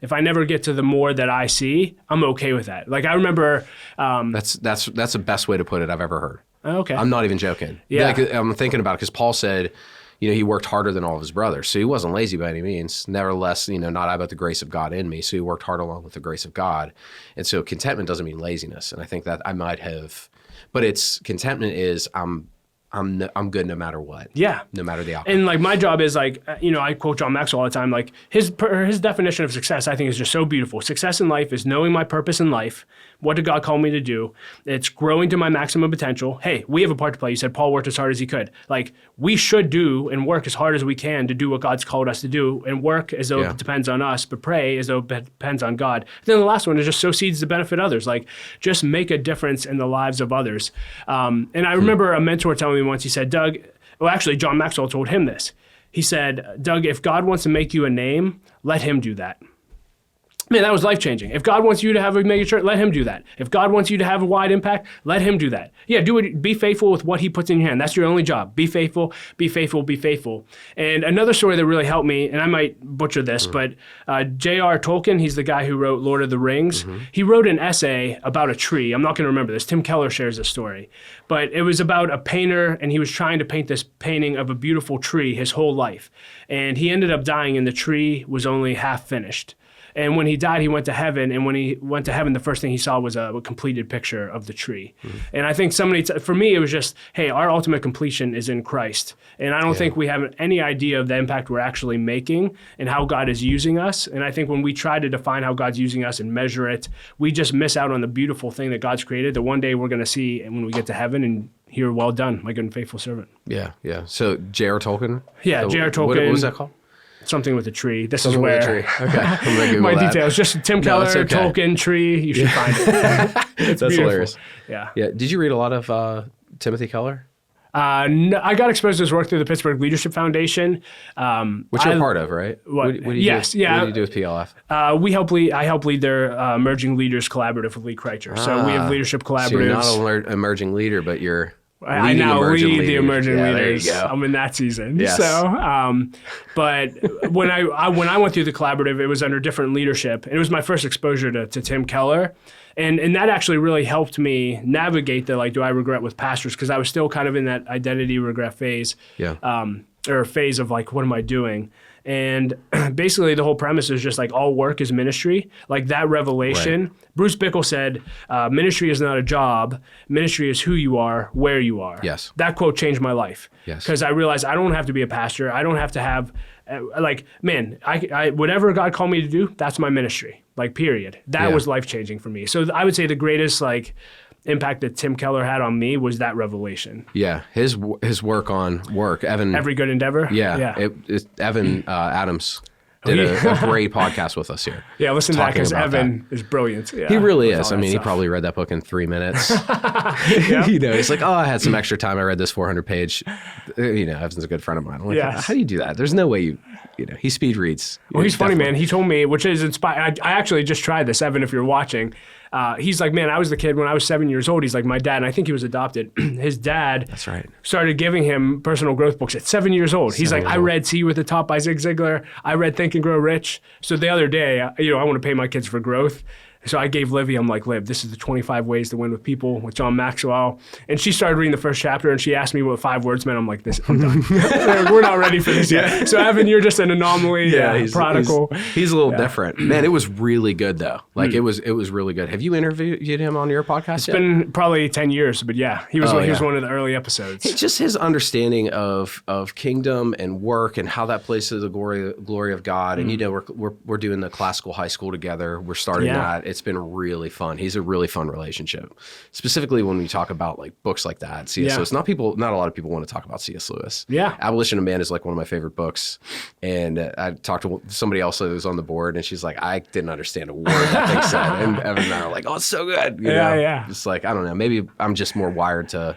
if I never get to the more that I see, I'm okay with that. Like, I remember... That's the best way to put it I've ever heard. Okay. I'm not even joking. Yeah. Like, I'm thinking about it because Paul said... he worked harder than all of his brothers. So he wasn't lazy by any means. Nevertheless, not I, but the grace of God in me. So he worked hard along with the grace of God. And so contentment doesn't mean laziness. And I think that I might have, but contentment is I'm I'm good no matter what. Yeah. No matter the outcome. And like my job is like, I quote John Maxwell all the time. Like his definition of success, I think, is just so beautiful. Success in life is knowing my purpose in life. What did God call me to do? It's growing to my maximum potential. Hey, we have a part to play. You said Paul worked as hard as he could. Like we should do and work as hard as we can to do what God's called us to do, and work as though it depends on us, but pray as though it depends on God. And then the last one is just sow seeds to benefit others. Like just make a difference in the lives of others. And I remember a mentor telling me once, he said, Doug, well, actually, John Maxwell told him this. He said, Doug, if God wants to make you a name, let him do that. Man, that was life-changing. If God wants you to have a mega church, let him do that. If God wants you to have a wide impact, let him do that. Yeah, do it. Be faithful with what he puts in your hand. That's your only job. Be faithful, be faithful, be faithful. And another story that really helped me, and I might butcher this, but J.R. Tolkien, he's the guy who wrote Lord of the Rings. He wrote an essay about a tree. I'm not going to remember this. Tim Keller shares this story. But it was about a painter, and he was trying to paint this painting of a beautiful tree his whole life. And he ended up dying, and the tree was only half finished. And when he died, he went to heaven. And when he went to heaven, the first thing he saw was a completed picture of the tree. And I think for me, it was just, hey, our ultimate completion is in Christ. And I don't think we have any idea of the impact we're actually making and how God is using us. And I think when we try to define how God's using us and measure it, we just miss out on the beautiful thing that God's created that one day we're going to see and when we get to heaven and hear, well done, my good and faithful servant. Yeah, yeah. So J.R. Tolkien? Yeah, J.R. Tolkien. What was that called? Something with a tree. This Something is where with a tree. Okay. I'm gonna Google my that. details. Just Tim Keller, it's okay. Tolkien, tree. You should find it. It's That's beautiful. hilarious. Yeah. Yeah. Did you read a lot of Timothy Keller? No, I got exposed to his work through the Pittsburgh Leadership Foundation. Which you're part of, right? What do you yes, do? Yeah. What do you do with PLF? I help lead their Emerging Leaders Collaborative with Lee Kreitcher. So we have leadership collaboratives. So you're not an emerging leader, but you're I now lead the emerging leaders. leaders. There you go. I'm in that season. Yes. So, but when I went through the collaborative, it was under different leadership. It was my first exposure to Tim Keller. And that actually really helped me navigate the, like, do I regret with pastors? Because I was still kind of in that identity regret phase. Yeah. Or phase of, like, what am I doing? And basically the whole premise is just like all work is ministry. Like that revelation. Right. Bruce Bickle said, ministry is not a job. Ministry is who you are, where you are. Yes. That quote changed my life. Yes. Because I realized I don't have to be a pastor. I don't have to have, I whatever God called me to do, that's my ministry. Like, period. That was life-changing for me. So I would say the greatest, like, impact that Tim Keller had on me was that revelation. Yeah, his work on work, Evan. Every Good Endeavor. Yeah. Evan Adams did a great podcast with us here. Yeah, listen to that because Evan is brilliant. Yeah, he really is. I mean, he probably read that book in 3 minutes. He's like, I had some extra time. I read this 400-page. Evan's a good friend of mine. I'm like, how do you do that? There's no way he speed reads. Well, he's funny, man. He told me, which is inspired. I actually just tried this, Evan, if you're watching. He's like, man, I was the kid when I was 7 years old. He's like, my dad, and I think he was adopted. His dad That's right. started giving him personal growth books at 7 years old. He's like, I read See You at the Top by Zig Ziglar. I read Think and Grow Rich. So the other day, I want to pay my kids for growth. So I gave Livy, I'm like, Liv, this is the 25 Ways to Win with People with John Maxwell. And she started reading the first chapter and she asked me what 5 words meant. I'm like, I'm done. We're not ready for this yet. So Evan, you're just an anomaly, prodigal. He's a little different. Man, it was really good though. Like it was really good. Have you interviewed him on your podcast yet? It's been probably 10 years, but yeah, he was one of the early episodes. Just his understanding of kingdom and work and how that plays to the glory of God. And we're doing the classical high school together. We're starting that. It's been really fun. He's a really fun relationship, specifically when we talk about like books like that. C.S. Lewis. Not a lot of people want to talk about C.S. Lewis. Yeah, Abolition of Man is like one of my favorite books. And I talked to somebody else that was on the board, and she's like, I didn't understand a word that thing said. And Evan and I are like, oh, it's so good. You know? It's like, I don't know. Maybe I'm just more wired to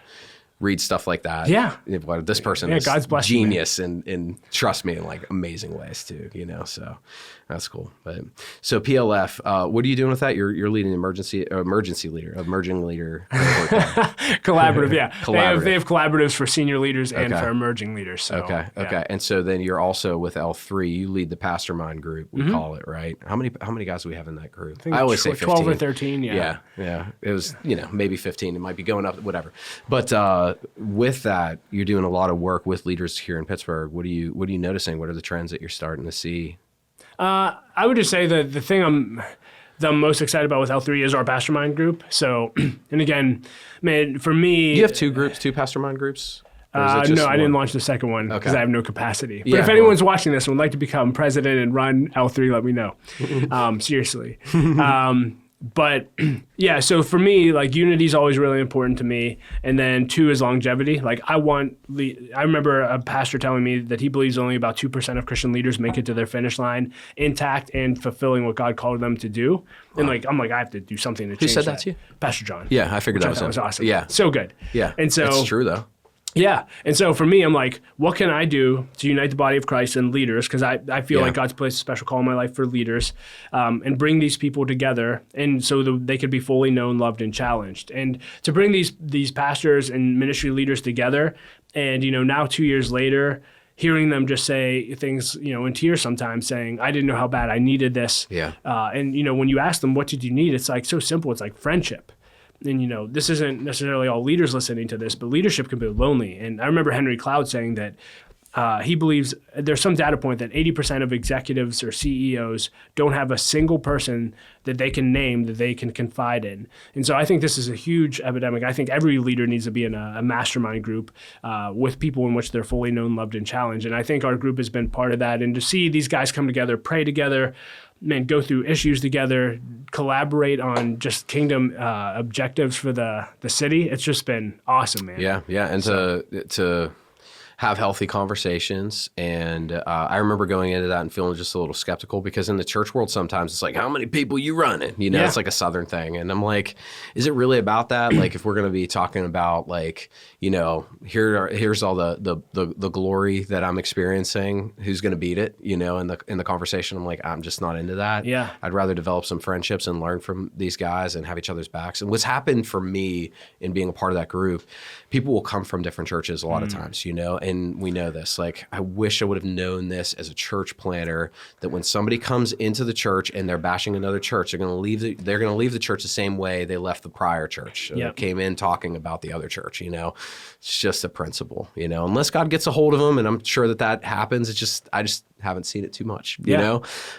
read stuff like that. Yeah. This person is God's blessed genius and trust me in like amazing ways too, so that's cool. But so PLF, what are you doing with that? You're leading emergency leader, emerging leader. Collaborative, yeah. Collaborative. They have collaboratives for senior leaders and for emerging leaders. So, okay. And so then you're also with L3, you lead the Pastormind group, we call it, right? How many guys do we have in that group? I always say 15. 12 or 13, Yeah. It was, maybe 15. It might be going up, whatever. But with that, you're doing a lot of work with leaders here in Pittsburgh. What are you noticing? What are the trends that you're starting to see? I would just say that the thing I'm most excited about with L3 is our Pastormind group. So, and again, man, for me... You have two Pastormind groups? Or is it just No, I didn't one? launch the second one because Okay. I have no capacity. But Yeah, if anyone's watching this and would like to become president and run L3, let me know. Seriously. But yeah, so for me, like unity is always really important to me. And then 2 is longevity. Like I remember a pastor telling me that he believes only about 2% of Christian leaders make it to their finish line intact and fulfilling what God called them to do. And I'm like, I have to do something to change said that to you? Pastor John. Yeah, I figured Which that I thought was was him. awesome. Yeah. So good. Yeah. And so it's true though. yeah. And so for me, I'm like, what can I do to unite the body of Christ and leaders? Because I feel Yeah. like God's placed a special call in my life for leaders and bring these people together and so they could be fully known, loved, and challenged. And to bring these pastors and ministry leaders together and, now 2 years later, hearing them just say things, in tears sometimes saying, I didn't know how bad I needed this. Yeah. And, when you ask them, what did you need? It's like so simple. It's like friendship. And, this isn't necessarily all leaders listening to this, but leadership can be lonely. And I remember Henry Cloud saying that he believes there's some data point that 80% of executives or CEOs don't have a single person that they can name that they can confide in. And so I think this is a huge epidemic. I think every leader needs to be in a mastermind group with people in which they're fully known, loved, and challenged. And I think our group has been part of that. And to see these guys come together, pray together, go through issues together, collaborate on just kingdom objectives for the city. It's just been awesome, man. Yeah, yeah, and to have healthy conversations. And I remember going into that and feeling just a little skeptical because in the church world, sometimes it's like, how many people you running? Yeah. It's like a Southern thing. And I'm like, is it really about that? Like, if we're going to be talking about like, here's all the glory that I'm experiencing, who's going to beat it, in the conversation, I'm like, I'm just not into that. Yeah. I'd rather develop some friendships and learn from these guys and have each other's backs. And what's happened for me in being a part of that group, people will come from different churches a lot of times, and we know this. Like, I wish I would have known this as a church planter, that when somebody comes into the church and they're bashing another church, they're going to leave the church the same way they left the prior church. Yep. Came in talking about the other church, It's just a principle, unless God gets a hold of them, and I'm sure that happens. I just haven't seen it too much,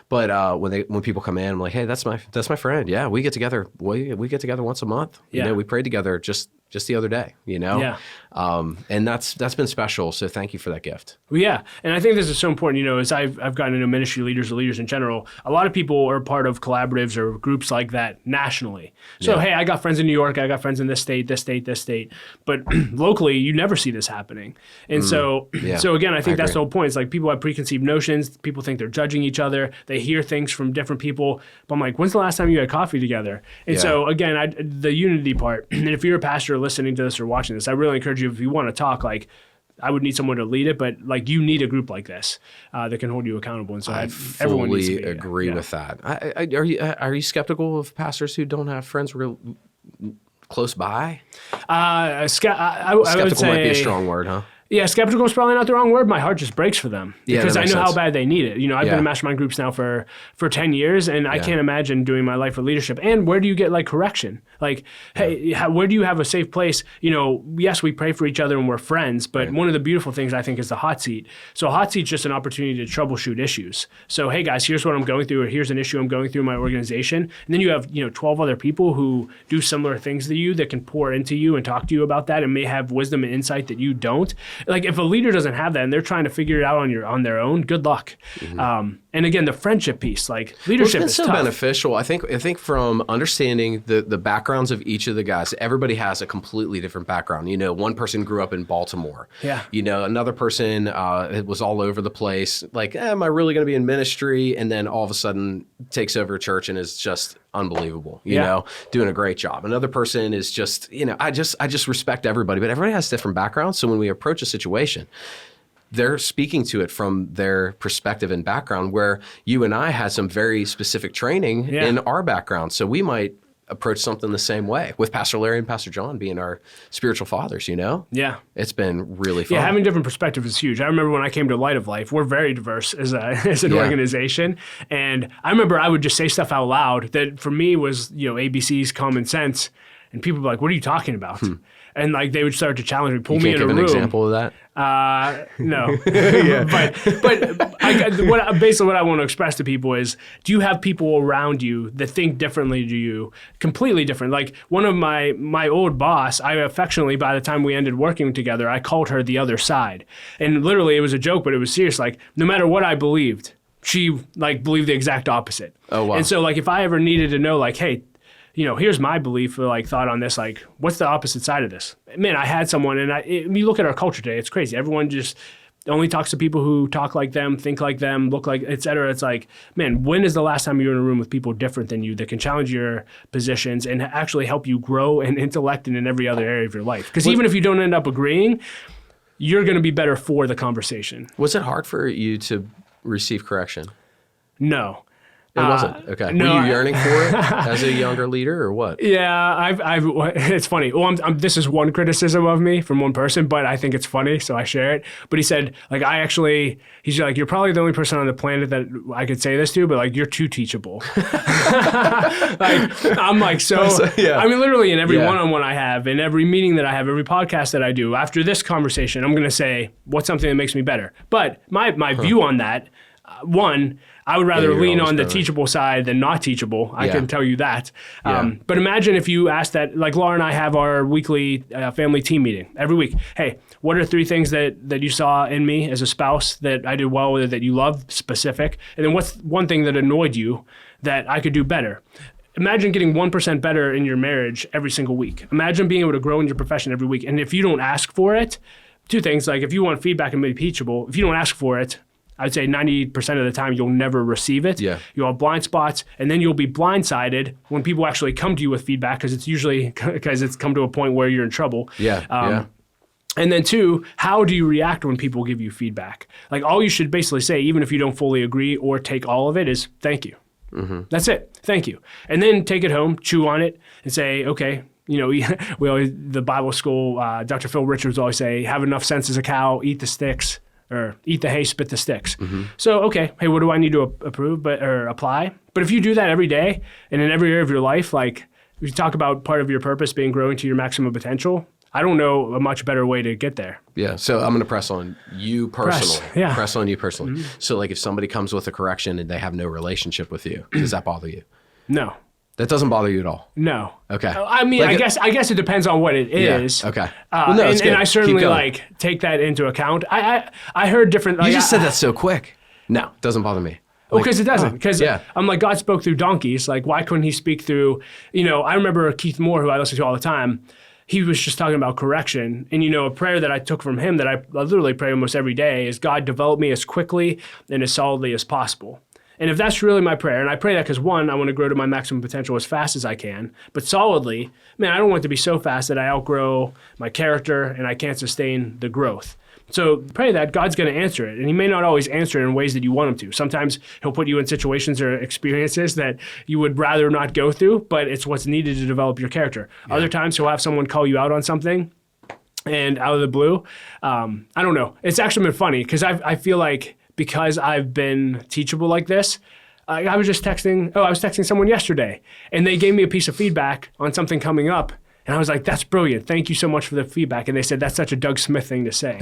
But when people come in, I'm like, hey, that's my friend. Yeah, we get together. We get together once a month. Yeah. We prayed together just the other day. Yeah. And that's been special. So thank you for that gift. Well, yeah, and I think this is so important. As I've gotten to know ministry leaders or leaders in general, a lot of people are part of collaboratives or groups like that nationally. So hey, I got friends in New York, I got friends in this state, but locally you never see this happening. And so again, I think that's the whole point. It's like people have preconceived notions. People think they're judging each other. They hear things from different people. But I'm like, when's the last time you had coffee together? And so again, the unity part. And if you're a pastor listening to this or watching this, I really encourage you, if you want to talk, like, I would need someone to lead it, but like you need a group like this that can hold you accountable. And so everyone needs to fully agree with that. Are you skeptical of pastors who don't have friends real close by? I would Skeptical say, might be a strong word, huh? Yeah, skeptical is probably not the wrong word. My heart just breaks for them because that I makes know how sense. bad they need it. I've been in mastermind groups now for 10 years, and I can't imagine doing my life for leadership. And where do you get like correction? Like, hey, where do you have a safe place? Yes, we pray for each other and we're friends, but one of the beautiful things I think is the hot seat. So a hot seat's just an opportunity to troubleshoot issues. So hey guys, here's what I'm going through, or here's an issue I'm going through in my organization. And then you have 12 other people who do similar things to you that can pour into you and talk to you about that and may have wisdom and insight that you don't. Like if a leader doesn't have that and they're trying to figure it out on their own, good luck. And again, the friendship piece, like leadership It's is been so tough. beneficial. I think from understanding the backgrounds of each of the guys, everybody has a completely different background. One person grew up in Baltimore. Yeah. Another person it was all over the place. Like, am I really going to be in ministry? And then all of a sudden takes over a church and is just unbelievable. Doing a great job. Another person is just, I just respect everybody, but everybody has different backgrounds. So when we approach a situation, they're speaking to it from their perspective and background, where you and I had some very specific training in our background. So we might approach something the same way, with Pastor Larry and Pastor John being our spiritual fathers, Yeah. It's been really fun. Yeah, having different perspectives is huge. I remember when I came to Light of Life, we're very diverse as an organization. And I remember I would just say stuff out loud that for me was, ABC's common sense. And people would be like, what are you talking about? And like they would start to challenge me, pull You me can't in a give room. an example of that? No. but basically what I want to express to people is, do you have people around you that think differently to you, completely different? Like one of my old boss, I affectionately, by the time we ended working together, I called her the other side. And literally it was a joke, but it was serious. Like no matter what I believed, she like believed the exact opposite. Oh, wow. And so like if I ever needed to know like, hey, you know, here's my belief or like thought on this, like what's the opposite side of this? Man, I had someone, and you look at our culture today, it's crazy. Everyone just only talks to people who talk like them, think like them, look like, et cetera. It's like, man, when is the last time you were in a room with people different than you that can challenge your positions and actually help you grow in intellect and in every other area of your life? Because even if you don't end up agreeing, you're going to be better for the conversation. Was it hard for you to receive correction? No. It wasn't. Okay. no, Were you yearning for it as a younger leader or what? Yeah, I've. It's funny. Well, this is one criticism of me from one person, but I think it's funny, so I share it. But he said, like, he's like, you're probably the only person on the planet that I could say this to, but like, you're too teachable. Like, I'm like, yeah. I mean, literally in every one-on-one I have, in every meeting that I have, every podcast that I do, after this conversation, I'm going to say, what's something that makes me better? But my view on that, one, I would rather lean on the teachable side than not teachable. I can tell you that. But imagine if you asked that, like Laura and I have our weekly family team meeting every week. Hey, what are 3 things that you saw in me as a spouse that I did well with, that you love, specific? And then what's one thing that annoyed you that I could do better? Imagine getting 1% better in your marriage every single week. Imagine being able to grow in your profession every week. And if you don't ask for it, 2 things, like if you want feedback and be teachable, if you don't ask for it, I'd say 90% of the time you'll never receive it. Yeah. You'll have blind spots, and then you'll be blindsided when people actually come to you with feedback, because it's usually because it's come to a point where you're in trouble. Yeah. And then 2, how do you react when people give you feedback? Like all you should basically say, even if you don't fully agree or take all of it, is thank you. Mm-hmm. That's it. Thank you. And then take it home, chew on it, and say, okay, you know, we always, the Bible school, Dr. Phil Richards always say, have enough sense as a cow, eat the sticks. Or eat the hay, spit the sticks. Mm-hmm. So, okay, hey, what do I need to approve or apply? But if you do that every day and in every area of your life, like we talk about part of your purpose being growing to your maximum potential, I don't know a much better way to get there. Yeah, so I'm going to press on you personally. Press on you personally. Mm-hmm. So like if somebody comes with a correction and they have no relationship with you, does that bother you? No. That doesn't bother you at all? No. Okay. I mean, like I guess it depends on what it is. Yeah. Okay. Well, no, and I certainly like take that into account. I heard different. Like, you just said that so quick. No, it doesn't bother me. Because it doesn't. Because I'm like, God spoke through donkeys. Like, why couldn't he speak through, you know, I remember Keith Moore, who I listen to all the time. He was just talking about correction. And, you know, a prayer that I took from him that I literally pray almost every day is, God, develop me as quickly and as solidly as possible. And if that's really my prayer, and I pray that because, one, I want to grow to my maximum potential as fast as I can, but solidly, man, I don't want it to be so fast that I outgrow my character and I can't sustain the growth. So pray that God's going to answer it. And he may not always answer it in ways that you want him to. Sometimes he'll put you in situations or experiences that you would rather not go through, but it's what's needed to develop your character. Yeah. Other times he'll have someone call you out on something, and out of the blue, I don't know. It's actually been funny because I feel like, because I've been teachable like this, I was texting someone yesterday, and they gave me a piece of feedback on something coming up, and I was like, that's brilliant. Thank you so much for the feedback. And they said, that's such a Doug Smith thing to say.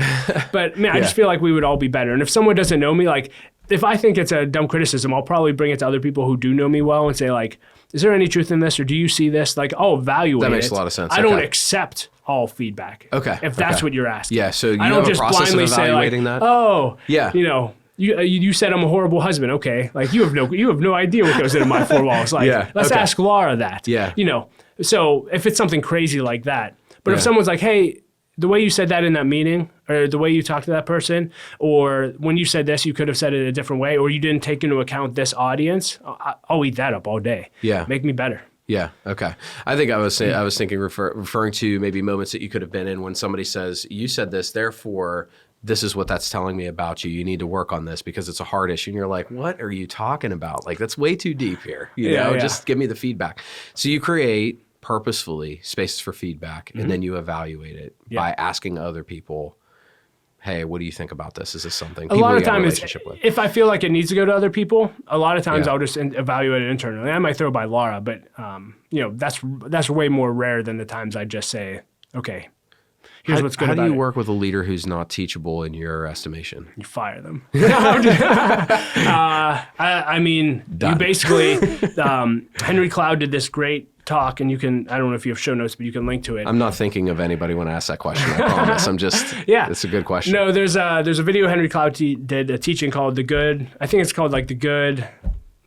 But man, I just feel like we would all be better. And if someone doesn't know me, like if I think it's a dumb criticism, I'll probably bring it to other people who do know me well and say like, is there any truth in this, or do you see this? Like, I'll evaluate it. That makes a lot of sense. I don't accept all feedback. Okay. If that's what you're asking. Yeah, so you have a process of evaluating that? Oh, yeah. You know, you said I'm a horrible husband. Okay, like you have no idea what goes into my 4 walls. Like, let's ask Laura that. Yeah. You know, so if it's something crazy like that, but if someone's like, hey, the way you said that in that meeting, or the way you talked to that person, or when you said this, you could have said it a different way, or you didn't take into account this audience, I'll eat that up all day. Yeah. Make me better. Yeah. Okay. I think I was thinking referring to maybe moments that you could have been in when somebody says, you said this, therefore this is what that's telling me about you. You need to work on this because it's a hard issue. And you're like, what are you talking about? Like, that's way too deep here. You know, just give me the feedback. So you create purposefully spaces for feedback, and then you evaluate it by asking other people hey, what do you think about this? Is this something A lot of you have a times, relationship with? if I feel like it needs to go to other people, a lot of times Yeah. I'll just evaluate it internally. I might throw by Laura, but that's way more rare than the times I just say, okay, here's what's good How about do you it. work with a leader who's not teachable in your estimation? You fire them. I mean, Done. you basically, Henry Cloud did this great talk, and I don't know if you have show notes, but you can link to it. I'm not thinking of anybody when I ask that question. I promise. I'm just, Yeah. it's a good question. No, there's a video Henry Cloud did a teaching called The Good. I think it's called like The Good,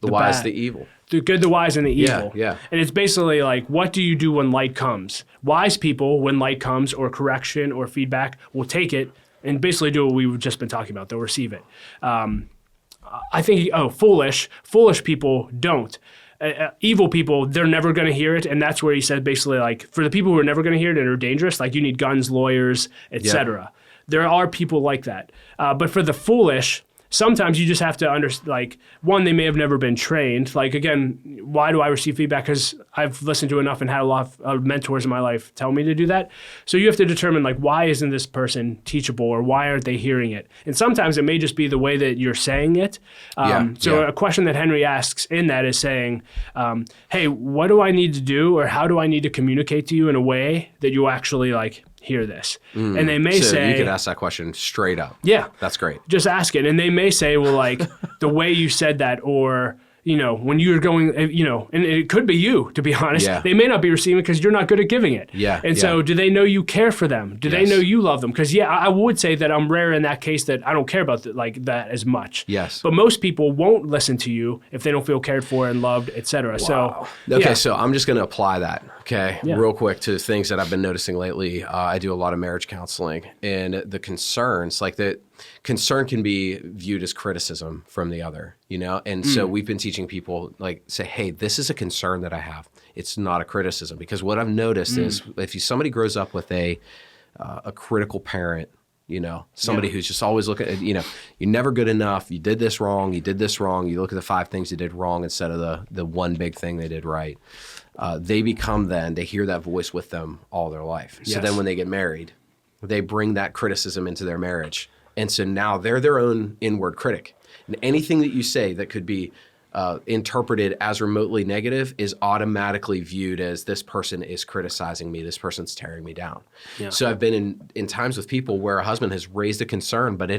the wise, bad. the evil. The good, the wise, and the evil. Yeah. And it's basically like, what do you do when light comes? Wise people, when light comes or correction or feedback, will take it and basically do what we've just been talking about. They'll receive it. I think, foolish people don't. Evil people, they're never going to hear it. And that's where he said basically like, for the people who are never going to hear it and are dangerous, like you need guns, lawyers, etc. There are people like that. But for the foolish, sometimes you just have to understand, like, one, they may have never been trained. Like, again, why do I receive feedback? Because I've listened to enough and had a lot of mentors in my life tell me to do that. So you have to determine, like, why isn't this person teachable or why aren't they hearing it? And sometimes it may just be the way that you're saying it. A question that Henry asks in that is saying, hey, what do I need to do or how do I need to communicate to you in a way that you'll actually, like, hear this? And they may say... you could ask that question straight up. Yeah. That's great. Just ask it. And they may say, well, like, the way you said that, or, when you're going, and it could be you, to be honest. Yeah. They may not be receiving it because you're not good at giving it. Yeah, And so do they know you care for them? Do they Yes. know you love them? Because, I would say that I'm rare in that case that I don't care about that as much. Yes. But most people won't listen to you if they don't feel cared for and loved, et cetera. So, Okay, so I'm just going to apply that, Yeah. real quick to things that I've been noticing lately. I do a lot of marriage counseling, and the concerns, like the concern can be viewed as criticism from the other, And so we've been teaching people, like, say, hey, this is a concern that I have. It's not a criticism. Because what I've noticed is if somebody grows up with a critical parent, somebody who's just always looking at, you're never good enough. You did this wrong. You did this wrong. You look at the 5 things you did wrong instead of the one big thing they did right. They hear that voice with them all their life. So Yes. then when they get married, they bring that criticism into their marriage. And so now they're their own inward critic. And anything that you say that could be interpreted as remotely negative is automatically viewed as this person is criticizing me, this person's tearing me down. Yeah. So I've been in times with people where a husband has raised a concern, but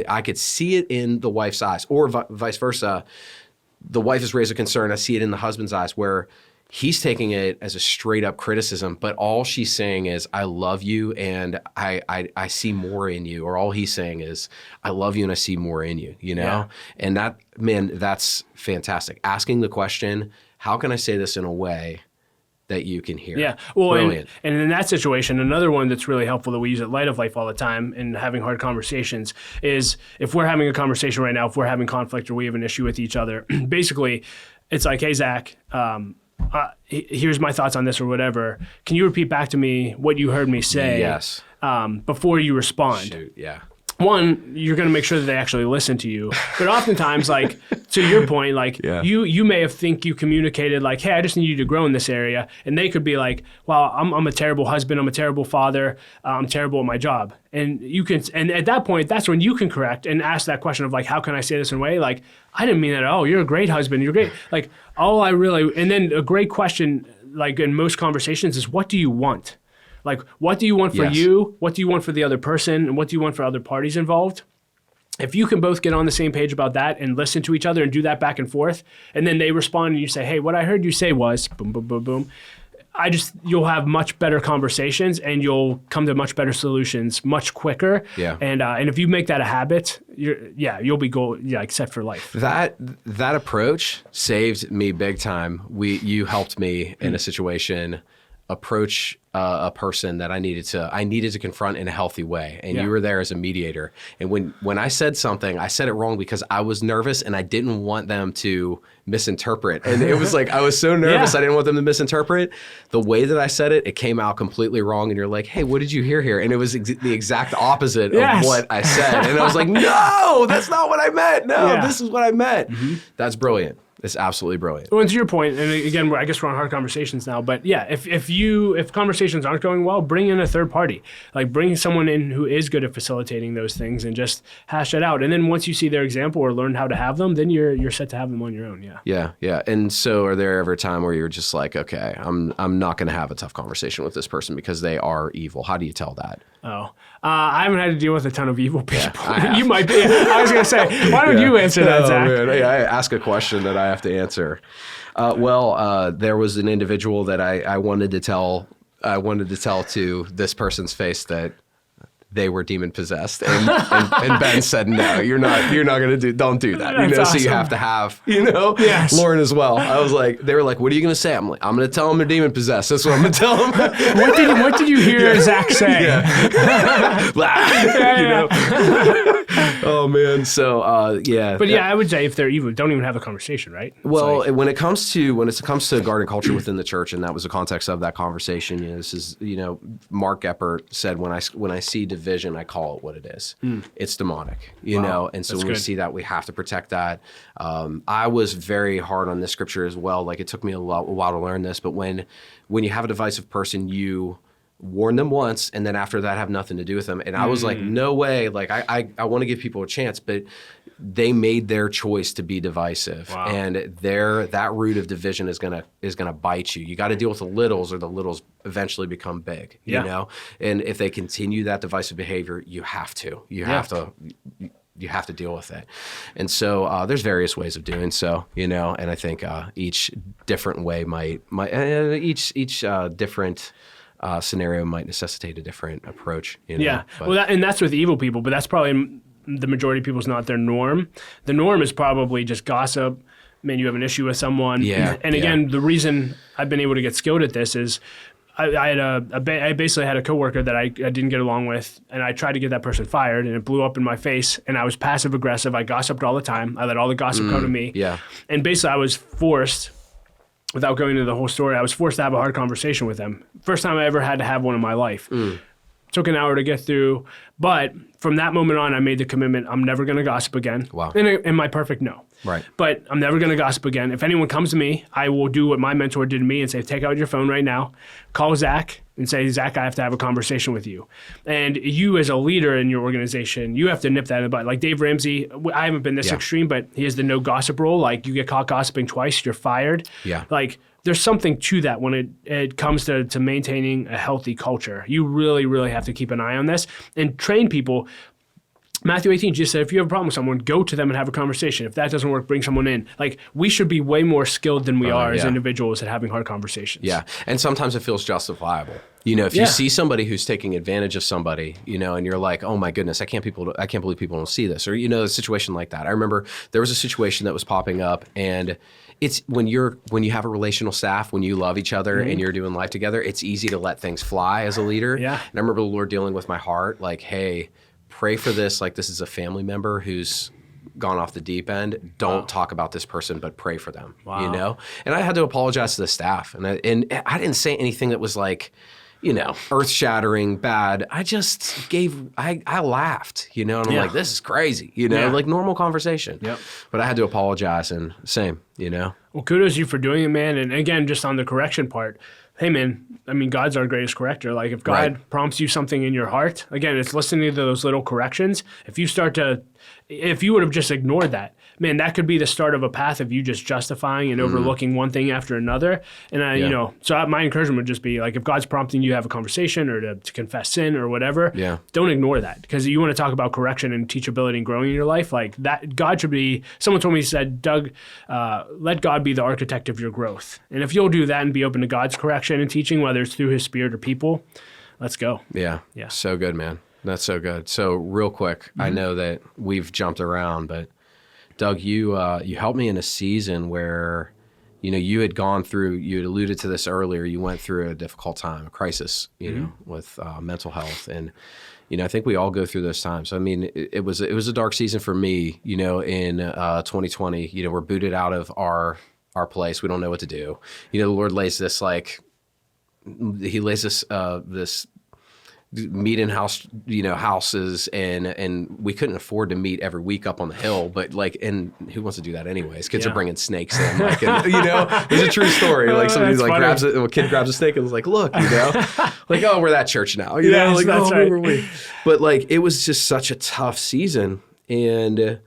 I could see it in the wife's eyes, or vice versa. The wife has raised a concern, I see it in the husband's eyes, where he's taking it as a straight up criticism, but all she's saying is, I love you and I see more in you. Or all he's saying is, I love you and I see more in you, Yeah. And that's fantastic. Asking the question, how can I say this in a way that you can hear? Yeah. Well, Brilliant. and in that situation, another one that's really helpful that we use at Light of Life all the time in having hard conversations is if we're having a conversation right now, if we're having conflict or we have an issue with each other, basically it's like, hey, Zach, here's my thoughts on this or whatever. Can you repeat back to me what you heard me say? Yes. Before you respond? Shoot, yeah. One, you're going to make sure that they actually listen to you. But oftentimes, like, to your point, like, Yeah. you may have think you communicated, like, hey, I just need you to grow in this area. And they could be like, well, I'm a terrible husband. I'm a terrible father. I'm terrible at my job. And and at that point, that's when you can correct and ask that question of, like, how can I say this in a way? Like, I didn't mean that. Oh, you're a great husband. You're great. Like, and then a great question, like, in most conversations is, what do you want? Like, what do you want for Yes. you? What do you want for the other person? And what do you want for other parties involved? If you can both get on the same page about that and listen to each other and do that back and forth, and then they respond and you say, hey, what I heard you say was boom, boom, boom, boom. You'll have much better conversations and you'll come to much better solutions much quicker. Yeah. And if you make that a habit, you'll be set for life. That approach saved me big time. You helped me in a situation approach a person that I needed to confront in a healthy way, and you were there as a mediator. And when I said something, I said it wrong because I was nervous and I didn't want them to misinterpret. And it was like I was so nervous, Yeah. I didn't want them to misinterpret. The way that I said it, it came out completely wrong. And you're like, hey, what did you hear here? And it was the exact opposite Yes. of what I said. And I was like, no, that's not what I meant. No, Yeah. this is what I meant. That's brilliant. It's absolutely brilliant. Well, and to your point, and again, I guess we're on hard conversations now, but yeah, if conversations aren't going well, bring in a third party. Like bring someone in who is good at facilitating those things and just hash it out. And then once you see their example or learn how to have them, then you're set to have them on your own. Yeah. Yeah, yeah. And so are there ever a time where you're just like, okay, I'm not going to have a tough conversation with this person because they are evil? How do you tell that? Oh, I haven't had to deal with a ton of evil people. You might be. I was going to say, why don't you answer that, Zach? Man. Hey, I ask a question that I have to answer. There was an individual that I wanted to tell to this person's face that they were demon possessed, and Ben said, no, you're not going to don't do that. That's awesome. So you have to have, Yes. Lauren as well. I was like, they were like, what are you going to say? I'm like, I'm going to tell them they're demon possessed. That's what I'm going to tell them. What did you hear Zach say? Oh man. So yeah. But yeah, I would say if they're evil, don't even have a conversation, right? Well, when it comes to garden culture within the church, and that was the context of that conversation, this is, Mark Eppert said, when I see division, I call it what it is. It's demonic, know, and so when we see that, we have to protect that. I was very hard on this scripture as well. Like it took me a while to learn this, but when you have a divisive person, you warn them once, and then after that have nothing to do with them. And I was like, no way. Like I want to give people a chance, but they made their choice to be divisive. Wow. And that root of division is gonna bite you. You got to deal with the littles, or the littles eventually become big. You know? And if they continue that divisive behavior, you have to deal with it. And so there's various ways of doing so, and I think each different way each different scenario might necessitate a different approach. Yeah, and that's with evil people, but that's probably the majority of people's not their norm. The norm is probably just gossip. Man, you have an issue with someone. Yeah. And again, the reason I've been able to get skilled at this is I basically had a coworker that I didn't get along with, and I tried to get that person fired, and it blew up in my face. And I was passive aggressive. I gossiped all the time. I let all the gossip come to me. Yeah. And basically, I was forced. Without going into the whole story, I was forced to have a hard conversation with them. First time I ever had to have one in my life. Took an hour to get through. But from that moment on, I made the commitment, I'm never going to gossip again. Wow. In my perfect no. Right. But I'm never going to gossip again. If anyone comes to me, I will do what my mentor did to me and say, take out your phone right now, call Zach and say, Zach, I have to have a conversation with you. And you as a leader in your organization, you have to nip that in the bud. Like Dave Ramsey, I haven't been this extreme, but he has the no gossip rule. Like you get caught gossiping twice, you're fired. Yeah. Like there's something to that when it comes to maintaining a healthy culture. You really, really have to keep an eye on this and train people. Matthew 18 just said, if you have a problem with someone, go to them and have a conversation. If that doesn't work, bring someone in. Like, we should be way more skilled than we are as individuals at having hard conversations. Yeah, and sometimes it feels justifiable. If you see somebody who's taking advantage of somebody, and you're like, oh my goodness, I can't believe people don't see this. Or, a situation like that. I remember there was a situation that was popping up, and it's when you have a relational staff, when you love each other and you're doing life together, it's easy to let things fly as a leader. Yeah. And I remember the Lord dealing with my heart, like, hey, pray for this. Like, this is a family member who's gone off the deep end. Don't talk about this person, but pray for them. Wow. And I had to apologize to the staff, and I didn't say anything that was like, earth-shattering bad. I just I laughed, and I'm like, this is crazy, like normal conversation. Yep. But I had to apologize, and same, Well, kudos to you for doing it, man. And again, just on the correction part, hey, man, I mean, God's our greatest corrector. Like, if God prompts you something in your heart, again, it's listening to those little corrections. If you would have just ignored that, man, that could be the start of a path of you just justifying and overlooking one thing after another. And, so my encouragement would just be, like, if God's prompting you to have a conversation or to confess sin or whatever, don't ignore that. Because you want to talk about correction and teachability and growing in your life, like that, God should be, someone told me, he said, Doug, let God be the architect of your growth. And if you'll do that and be open to God's correction and teaching, whether it's through his spirit or people, let's go. Yeah. So good, man. That's so good. So real quick, I know that we've jumped around, but Doug, you helped me in a season where, you had gone through, you had alluded to this earlier, you went through a difficult time, a crisis, with mental health. And, I think we all go through those times. I mean, it was a dark season for me, in 2020, we're booted out of our place. We don't know what to do. The Lord lays this, he lays this meeting houses, and we couldn't afford to meet every week up on the hill, but like, and who wants to do that anyways? Kids are bringing snakes in, like, and, it's a true story. Like somebody's like a kid grabs a snake and was like, look, like, oh, we're that church now, like, oh, right. where were we? But like, it was just such a tough season, and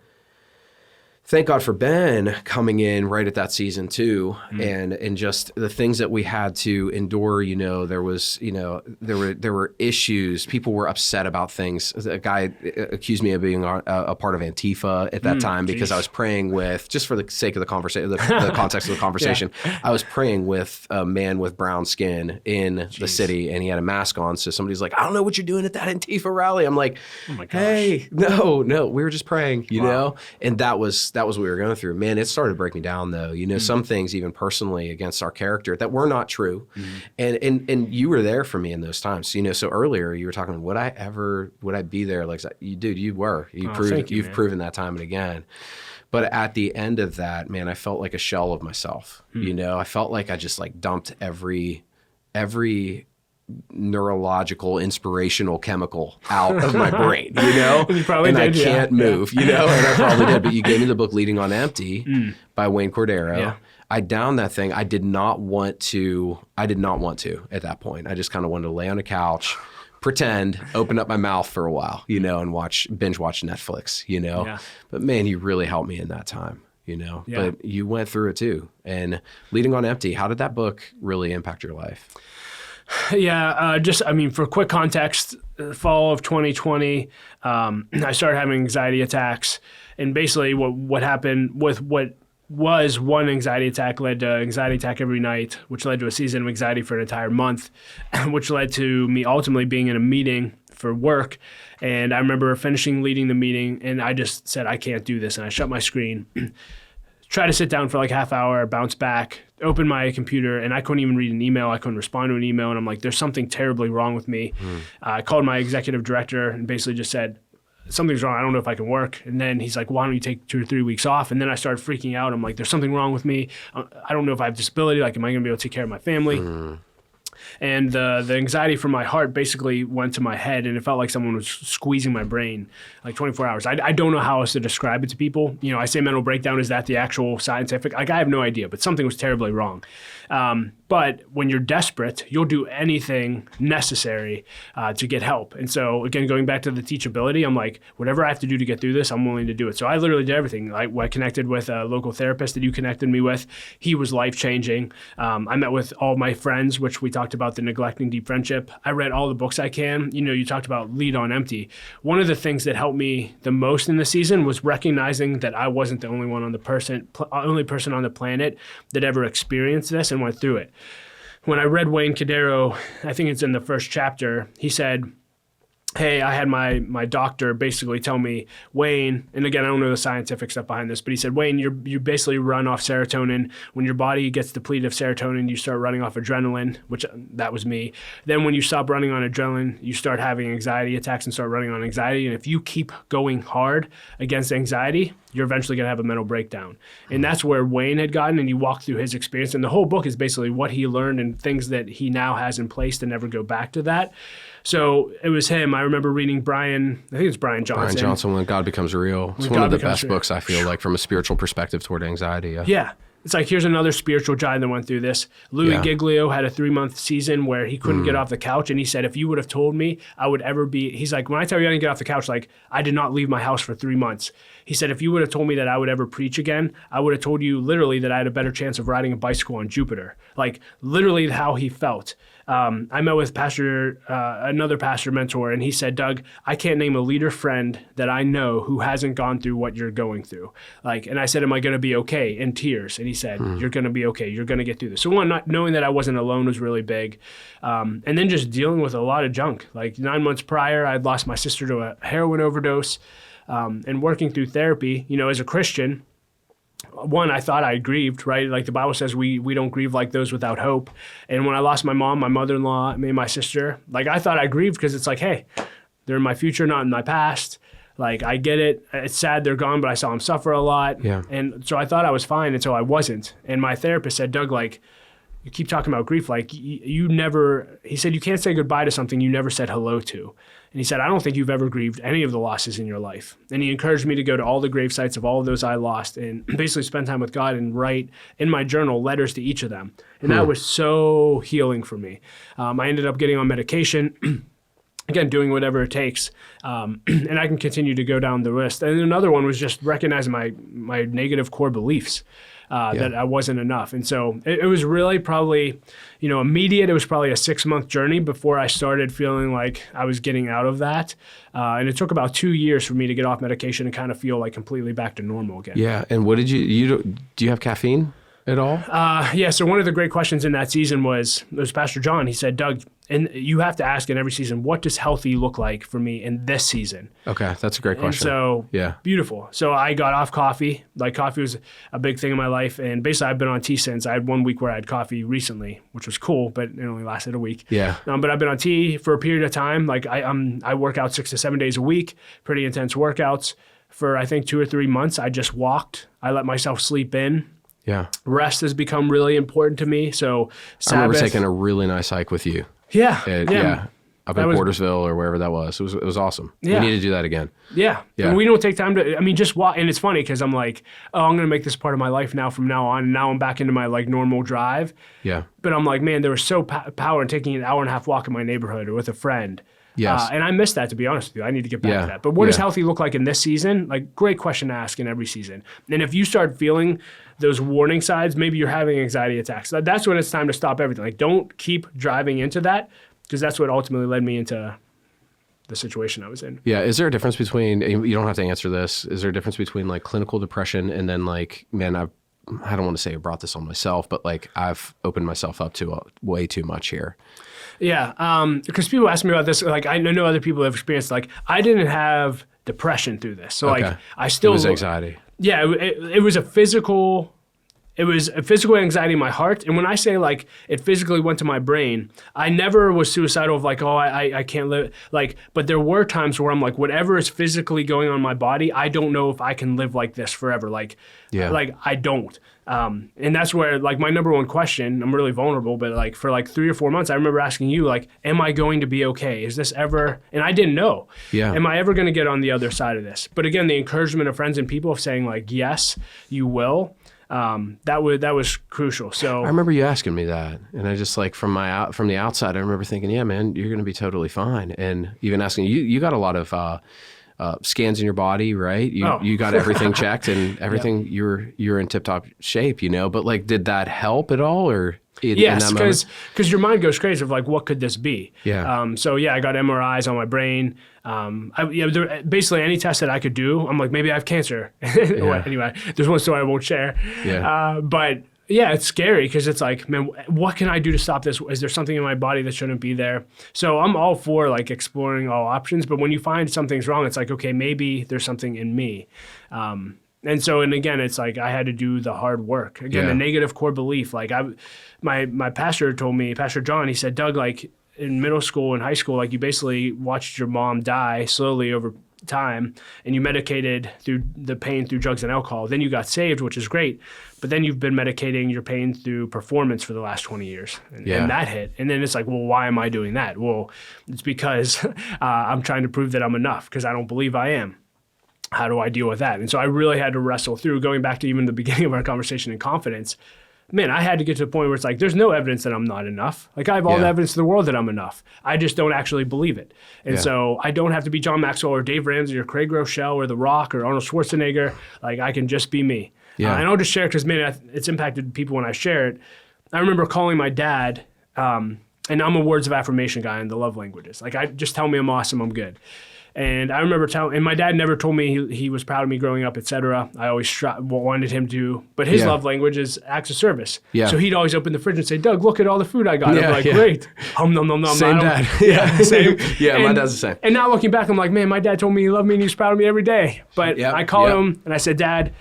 thank God for Ben coming in right at that season too, and just the things that we had to endure. There was, there were issues. People were upset about things. A guy accused me of being a part of Antifa at that time because I was praying with, just for the sake of the conversation, the context of the conversation, I was praying with a man with brown skin in the city, and he had a mask on. So somebody's like, I don't know what you're doing at that Antifa rally. I'm like, oh my gosh. Hey, no, we were just praying, you know, and that was what we were going through. Man, it started to break me down though. Some things even personally against our character that were not true. And you were there for me in those times. So earlier you were talking, would I be there? Like, you were. You've proven that time and again. But at the end of that, man, I felt like a shell of myself. I felt like I just like dumped every neurological, inspirational chemical out of my brain, You probably and did, I can't move, and I probably did. But you gave me the book Leading on Empty by Wayne Cordero. Yeah. I downed that thing. I did not want to at that point. I just kind of wanted to lay on a couch, pretend, open up my mouth for a while, and binge watch Netflix, Yeah. But man, you really helped me in that time. Yeah. But you went through it too. And Leading on Empty, how did that book really impact your life? Yeah, for quick context, fall of 2020, I started having anxiety attacks, and basically what happened with what was one anxiety attack led to anxiety attack every night, which led to a season of anxiety for an entire month, which led to me ultimately being in a meeting for work. And I remember finishing leading the meeting, and I just said, I can't do this, and I shut my screen. Try to sit down for like half hour, bounce back, open my computer, and I couldn't even read an email. I couldn't respond to an email, and I'm like, there's something terribly wrong with me. I called my executive director and basically just said, something's wrong. I don't know if I can work. And then he's like, why don't you take 2 or 3 weeks off? And then I started freaking out. I'm like, there's something wrong with me. I don't know if I have disability. Like, am I going to be able to take care of my family? And the anxiety from my heart basically went to my head, and it felt like someone was squeezing my brain like 24 hours. I don't know how else to describe it to people. I say mental breakdown. Is that the actual scientific? Like, I have no idea, but something was terribly wrong. But when you're desperate, you'll do anything necessary to get help. And so, again, going back to the teachability, I'm like, whatever I have to do to get through this, I'm willing to do it. So I literally did everything. I connected with a local therapist that you connected me with. He was life-changing. I met with all my friends, which we talked about the Neglecting Deep Friendship. I read all the books I can. You talked about Lead on Empty. One of the things that helped me the most in the season was recognizing that I wasn't the only only person on the planet that ever experienced this and went through it. When I read Wayne Cordero, I think it's in the first chapter, he said, hey, I had my doctor basically tell me, Wayne, and again, I don't know the scientific stuff behind this, but he said, Wayne, you basically run off serotonin. When your body gets depleted of serotonin, you start running off adrenaline, which that was me. Then when you stop running on adrenaline, you start having anxiety attacks and start running on anxiety. And if you keep going hard against anxiety, you're eventually going to have a mental breakdown. And that's where Wayne had gotten, and he walked through his experience. And the whole book is basically what he learned and things that he now has in place to never go back to that. So it was him. I remember reading I think it's Brian Johnson. Brian Johnson, When God Becomes Real. It's one of the best books, I feel like, from a spiritual perspective toward anxiety. Yeah. It's like, here's another spiritual giant that went through this. Louis Giglio had a 3-month season where he couldn't get off the couch. And he said, if you would have told me I would ever be, he's like, when I tell you I didn't get off the couch, like, I did not leave my house for 3 months. He said, if you would have told me that I would ever preach again, I would have told you literally that I had a better chance of riding a bicycle on Jupiter. Like, literally how he felt. I met with another pastor mentor, and he said, Doug, I can't name a leader friend that I know who hasn't gone through what you're going through. And I said, am I going to be okay? In tears. And he said, you're going to be okay. You're going to get through this. So one, not knowing that I wasn't alone was really big. And then just dealing with a lot of junk. Like 9 months prior, I'd lost my sister to a heroin overdose. And working through therapy, as a Christian, one, I thought I grieved, right? Like the Bible says we don't grieve like those without hope. And when I lost my mom, my mother-in-law, me and my sister, like I thought I grieved because it's like, hey, they're in my future, not in my past. Like, I get it. It's sad they're gone, but I saw them suffer a lot. Yeah. And so I thought I was fine until I wasn't. And my therapist said, Doug, like, you keep talking about grief. Like you never, he said, you can't say goodbye to something you never said hello to. And he said, I don't think you've ever grieved any of the losses in your life. And he encouraged me to go to all the grave sites of all of those I lost and basically spend time with God and write in my journal letters to each of them. And that was so healing for me. I ended up getting on medication. Again, doing whatever it takes, and I can continue to go down the list. And another one was just recognizing my negative core beliefs, that I wasn't enough. And so it was really probably, immediate. It was probably a 6-month journey before I started feeling like I was getting out of that. And it took about 2 years for me to get off medication and kind of feel like completely back to normal again. Yeah. And what did do you have caffeine at all? Yeah. So one of the great questions in that season was Pastor John. He said, Doug, and you have to ask in every season, what does healthy look like for me in this season? Okay, that's a great question. And so, beautiful. So I got off coffee. Like coffee was a big thing in my life. And basically I've been on tea since. I had 1 week where I had coffee recently, which was cool, but it only lasted a week. Yeah. But I've been on tea for a period of time. Like I work out 6 to 7 days a week, pretty intense workouts. For I think 2 or 3 months, I just walked. I let myself sleep in. Yeah. Rest has become really important to me. So I remember taking a really nice hike with you. Yeah. Up in Portersville or wherever that was. It was awesome. Yeah. We need to do that again. Yeah. And we don't take time to, just walk. And it's funny because I'm like, I'm going to make this part of my life now from now on. And now I'm back into my like normal drive. Yeah. But I'm like, man, there was so power in taking an hour and a half walk in my neighborhood or with a friend. Yes. And I miss that, to be honest with you. I need to get back to that. But what does healthy look like in this season? Like, great question to ask in every season. And if you start feeling those warning signs, maybe you're having anxiety attacks. That's when it's time to stop everything. Like, don't keep driving into that, because that's what ultimately led me into the situation I was in. Yeah. Is there a difference between, you don't have to answer this, is there a difference between like clinical depression and then like, man, I don't want to say I brought this on myself, but like I've opened myself up to way too much here. Yeah, because people ask me about this. Like, I know other people have experienced. Like, I didn't have depression through this, so like I still. It was anxiety. Yeah, it was a physical. It was a physical anxiety in my heart, and when I say like it physically went to my brain, I never was suicidal of like, oh, I can't live. Like, but there were times where I'm like, whatever is physically going on in my body, I don't know if I can live like this forever. Like, I don't. And that's where like my number one question, I'm really vulnerable, but like for like 3 or 4 months, I remember asking you like, am I going to be okay? Is this ever, and I didn't know. Yeah. Am I ever going to get on the other side of this? But again, the encouragement of friends and people saying like, yes, you will. That was crucial. So I remember you asking me that, and I just like from the outside, I remember thinking, yeah, man, you're going to be totally fine. And even asking you got a lot of, scans in your body, right? You got everything checked and everything. You're in tip-top shape, but like, did that help at all, or? Yes, because your mind goes crazy of like, what could this be? Yeah. So I got MRIs on my brain. Basically any test that I could do, I'm like, maybe I have cancer. Anyway, there's one story I won't share. Yeah. But yeah, it's scary because it's like, man, what can I do to stop this? Is there something in my body that shouldn't be there? So I'm all for like exploring all options. But when you find something's wrong, it's like, okay, maybe there's something in me. And again, it's like I had to do the hard work. Again, the negative core belief. Like my pastor told me, Pastor John, he said, Doug, like in middle school and high school, like you basically watched your mom die slowly over time, and you medicated through the pain through drugs and alcohol. Then you got saved, which is great, but then you've been medicating your pain through performance for the last 20 years, and that hit. And then it's like, well, why am I doing that? Well, it's because I'm trying to prove that I'm enough because I don't believe I am. How do I deal with that? And so I really had to wrestle through, going back to even the beginning of our conversation in confidence. Man, I had to get to the point where it's like, there's no evidence that I'm not enough. Like I have all the evidence in the world that I'm enough. I just don't actually believe it. And so I don't have to be John Maxwell or Dave Ramsey or Craig Rochelle or The Rock or Arnold Schwarzenegger. Like I can just be me. And I'll just share it because, man, it's impacted people when I share it. I remember calling my dad, and I'm a words of affirmation guy in the love languages. Like I just tell me I'm awesome, I'm good. And I remember and my dad never told me he was proud of me growing up, etc. I always wanted him to, but his love language is acts of service. Yeah. So he'd always open the fridge and say, Doug, look at all the food I got. I'm like, great. Nom, nom, nom, nom. Same dad. Same. My dad's the same. And now looking back, I'm like, man, my dad told me he loved me and he was proud of me every day. But I called him and I said, Dad,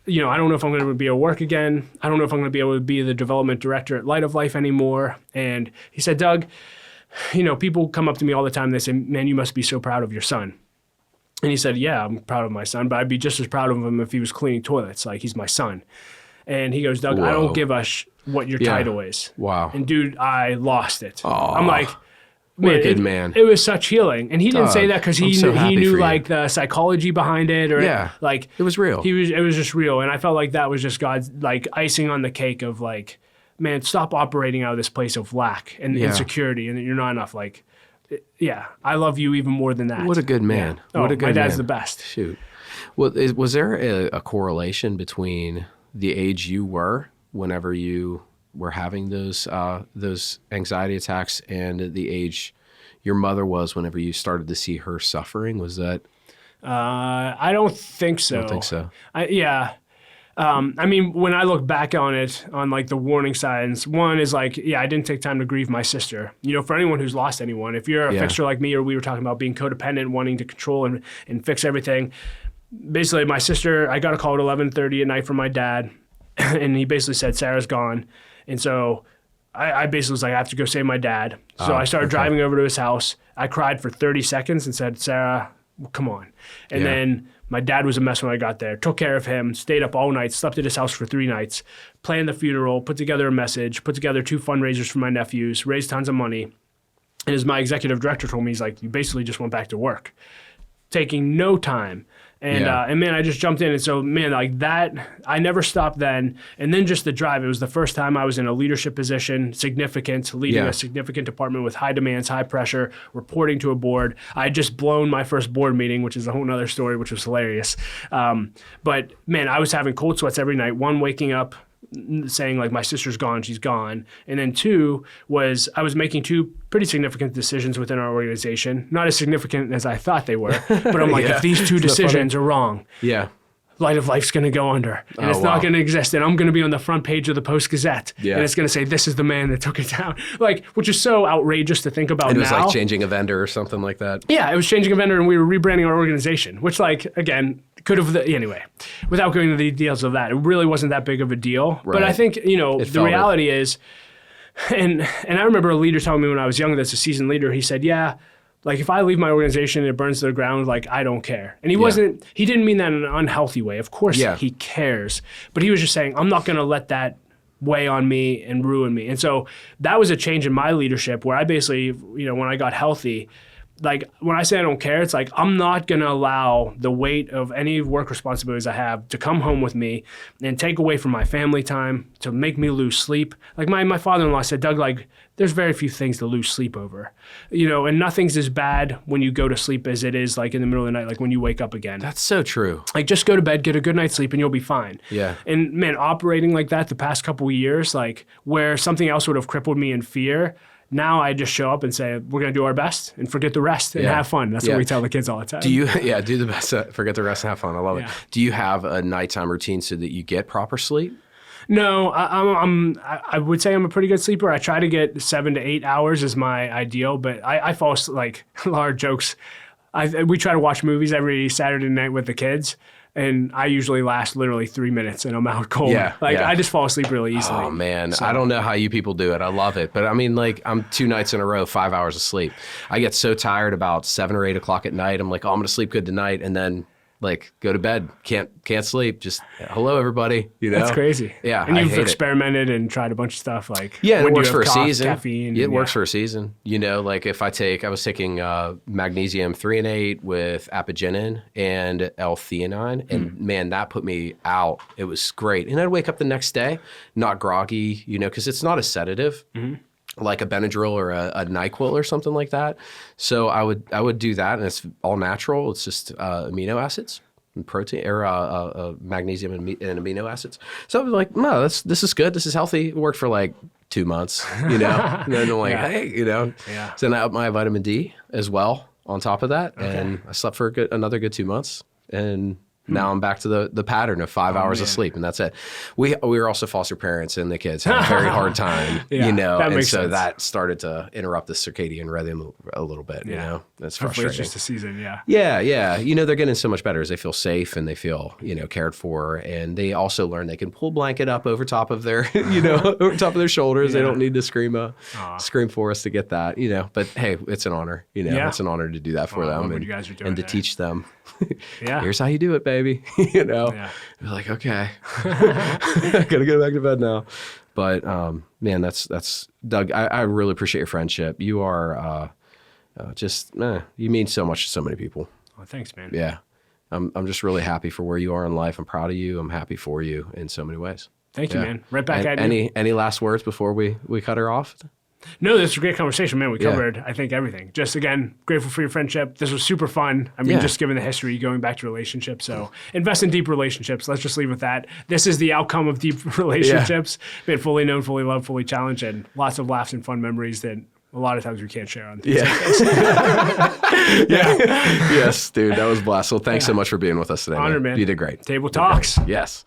I don't know if I'm going to be able to work again. I don't know if I'm going to be able to be the development director at Light of Life anymore. And he said, Doug, people come up to me all the time. They say, man, you must be so proud of your son. And he said, yeah, I'm proud of my son, but I'd be just as proud of him if he was cleaning toilets. Like, he's my son. And he goes, Doug, I don't give a what your Yeah. title is. Wow. And dude, I lost it. Aw. I'm like, What a good man. It was such healing, and he didn't say Dog, that because I'm so he happy knew for you. like the psychology behind it, or Yeah. like It was real. It was just real, and I felt like that was just God's like icing on the cake of like, man, stop operating out of this place of lack and Yeah. insecurity, and that you're not enough. Like, yeah, I love you even more than that. What a good man. Yeah. What Oh, a good my dad's man. the best. Shoot. Well, was there a correlation between the age you were whenever you were having those anxiety attacks and the age your mother was whenever you started to see her suffering? Was that? I don't think so. I don't think so. Yeah. I mean, when I look back on it, on like the warning signs, one is like, yeah, I didn't take time to grieve my sister. You know, for anyone who's lost anyone, if you're a Yeah. fixer like me, or we were talking about being codependent, wanting to control and fix everything. Basically, my sister, I got a call at 11:30 at night from my dad, and he basically said, Sarah's gone. And so I basically was like, I have to go save my dad. So I started driving over to his house. I cried for 30 seconds and said, Sarah, come on. And Yeah. then my dad was a mess when I got there. Took care of him, stayed up all night, slept at his house for 3 nights, planned the funeral, put together a message, put together 2 fundraisers for my nephews, raised tons of money. And as my executive director told me, he's like, you basically just went back to work, taking no time. And Yeah. and man, I just jumped in. And so, man, like that, I never stopped then. And then just the drive, it was the first time I was in a leadership position, significant, leading Yeah. a significant department with high demands, high pressure, reporting to a board. I had just blown my first board meeting, which is a whole nother story, which was hilarious. But man, I was having cold sweats every night. One, waking up saying like, my sister's gone, she's gone. And then 2 was I was making 2 pretty significant decisions within our organization. Not as significant as I thought they were, but I'm like, Yeah. if these 2 Isn't that decisions are wrong, Yeah. Light of Life's going to go under, and Oh, it's wow. not going to exist, and I'm going to be on the front page of the Post-Gazette, Yeah. and it's going to say, this is the man that took it down, like, which is so outrageous to think about It was now. like changing a vendor or something like that. Yeah, it was changing a vendor, and we were rebranding our organization, which, like, again, could have, anyway, without going into the details of that, it really wasn't that big of a deal. But Right. I think, you know, It the felt it. reality is, and I remember a leader telling me when I was young, that's a seasoned leader, he said, yeah, like if I leave my organization and it burns to the ground, like I don't care. And he didn't mean that in an unhealthy way. Of course Yeah. he cares, but he was just saying, I'm not going to let that weigh on me and ruin me. And so that was a change in my leadership where I basically, you know, when I got healthy, like when I say I don't care, it's like I'm not going to allow the weight of any work responsibilities I have to come home with me and take away from my family time, to make me lose sleep. Like my father-in-law said, Doug, like there's very few things to lose sleep over, you know, and nothing's as bad when you go to sleep as it is like in the middle of the night, like when you wake up again. That's so true. Like just go to bed, get a good night's sleep, and you'll be fine. Yeah. And man, operating like that the past couple of years, like where something else would have crippled me in fear, now I just show up and say, we're going to do our best and forget the rest and Yeah. have fun. That's Yeah. what we tell the kids all the time. Do you, yeah, do the best, forget the rest and have fun. I love it. Yeah. Do you have a nighttime routine so that you get proper sleep? No, I would say I'm a pretty good sleeper. I try to get 7 to 8 hours is my ideal, but I fall asleep, like a lot of jokes. We try to watch movies every Saturday night with the kids, and I usually last literally 3 minutes and I'm out cold. Yeah, Like yeah. I just fall asleep really easily. Oh man, I don't know how you people do it. I love it, but I mean, like I'm 2 nights in a row, 5 hours of sleep. I get so tired about 7 or 8 o'clock at night. I'm like, oh, I'm gonna sleep good tonight, and then like go to bed, can't sleep. Just hello everybody, you know. That's crazy. Yeah, and I you've hate it. experimented and tried a bunch of stuff like Yeah, it when do works you for have a cough, season. caffeine. It and works for a season. You know, like if I was taking magnesium 3 and 8 with apigenin and L-theanine, and man, that put me out. It was great. And I'd wake up the next day, not groggy, you know, because it's not a sedative. Like a Benadryl or a NyQuil or something like that. So I would do that, and it's all natural. It's just amino acids and protein, or magnesium and amino acids. So I was like, no, this is good. This is healthy. It worked for like 2 months, you know. And then I'm like, Yeah. hey, you know. Yeah. So then I upped my vitamin D as well on top of that, and I slept for another good 2 months, and now I'm back to the pattern of 5 hours of man. sleep, and that's it. We were also foster parents, and the kids had a very hard time, Yeah, you know, that and makes so sense. that started to interrupt the circadian rhythm a little bit, you Yeah. know. That's Hopefully it's frustrating. just a season, yeah. Yeah. You know, they're getting so much better as they feel safe and they feel, you know, cared for. And they also learn they can pull blanket up over top of their, you know, over top of their shoulders. They Yeah. don't need to scream for us to get that, you know. But hey, it's an honor, you know. Yeah. It's an honor to do that for I them love what and, you guys are doing and to there. teach them. Yeah. Here's how you do it, baby. You know, Yeah. they're like, okay, gotta go back to bed now. But man, that's Doug. I really appreciate your friendship. You are you mean so much to so many people. Oh, thanks, man. Yeah. I'm just really happy for where you are in life. I'm proud of you. I'm happy for you in so many ways. Thank you, man. Right back at you. Any last words before we cut her off? No, this was a great conversation, man. We covered, I think, everything. Just, again, grateful for your friendship. This was super fun. I mean, just given the history, going back to relationships. So invest in deep relationships. Let's just leave with that. This is the outcome of deep relationships. Been fully known, fully loved, fully challenged, and lots of laughs and fun memories that a lot of times we can't share on things like this. Yes, dude. That was a blast. So thanks so much for being with us today. Honor, man. You did great. Table Talks. Yes.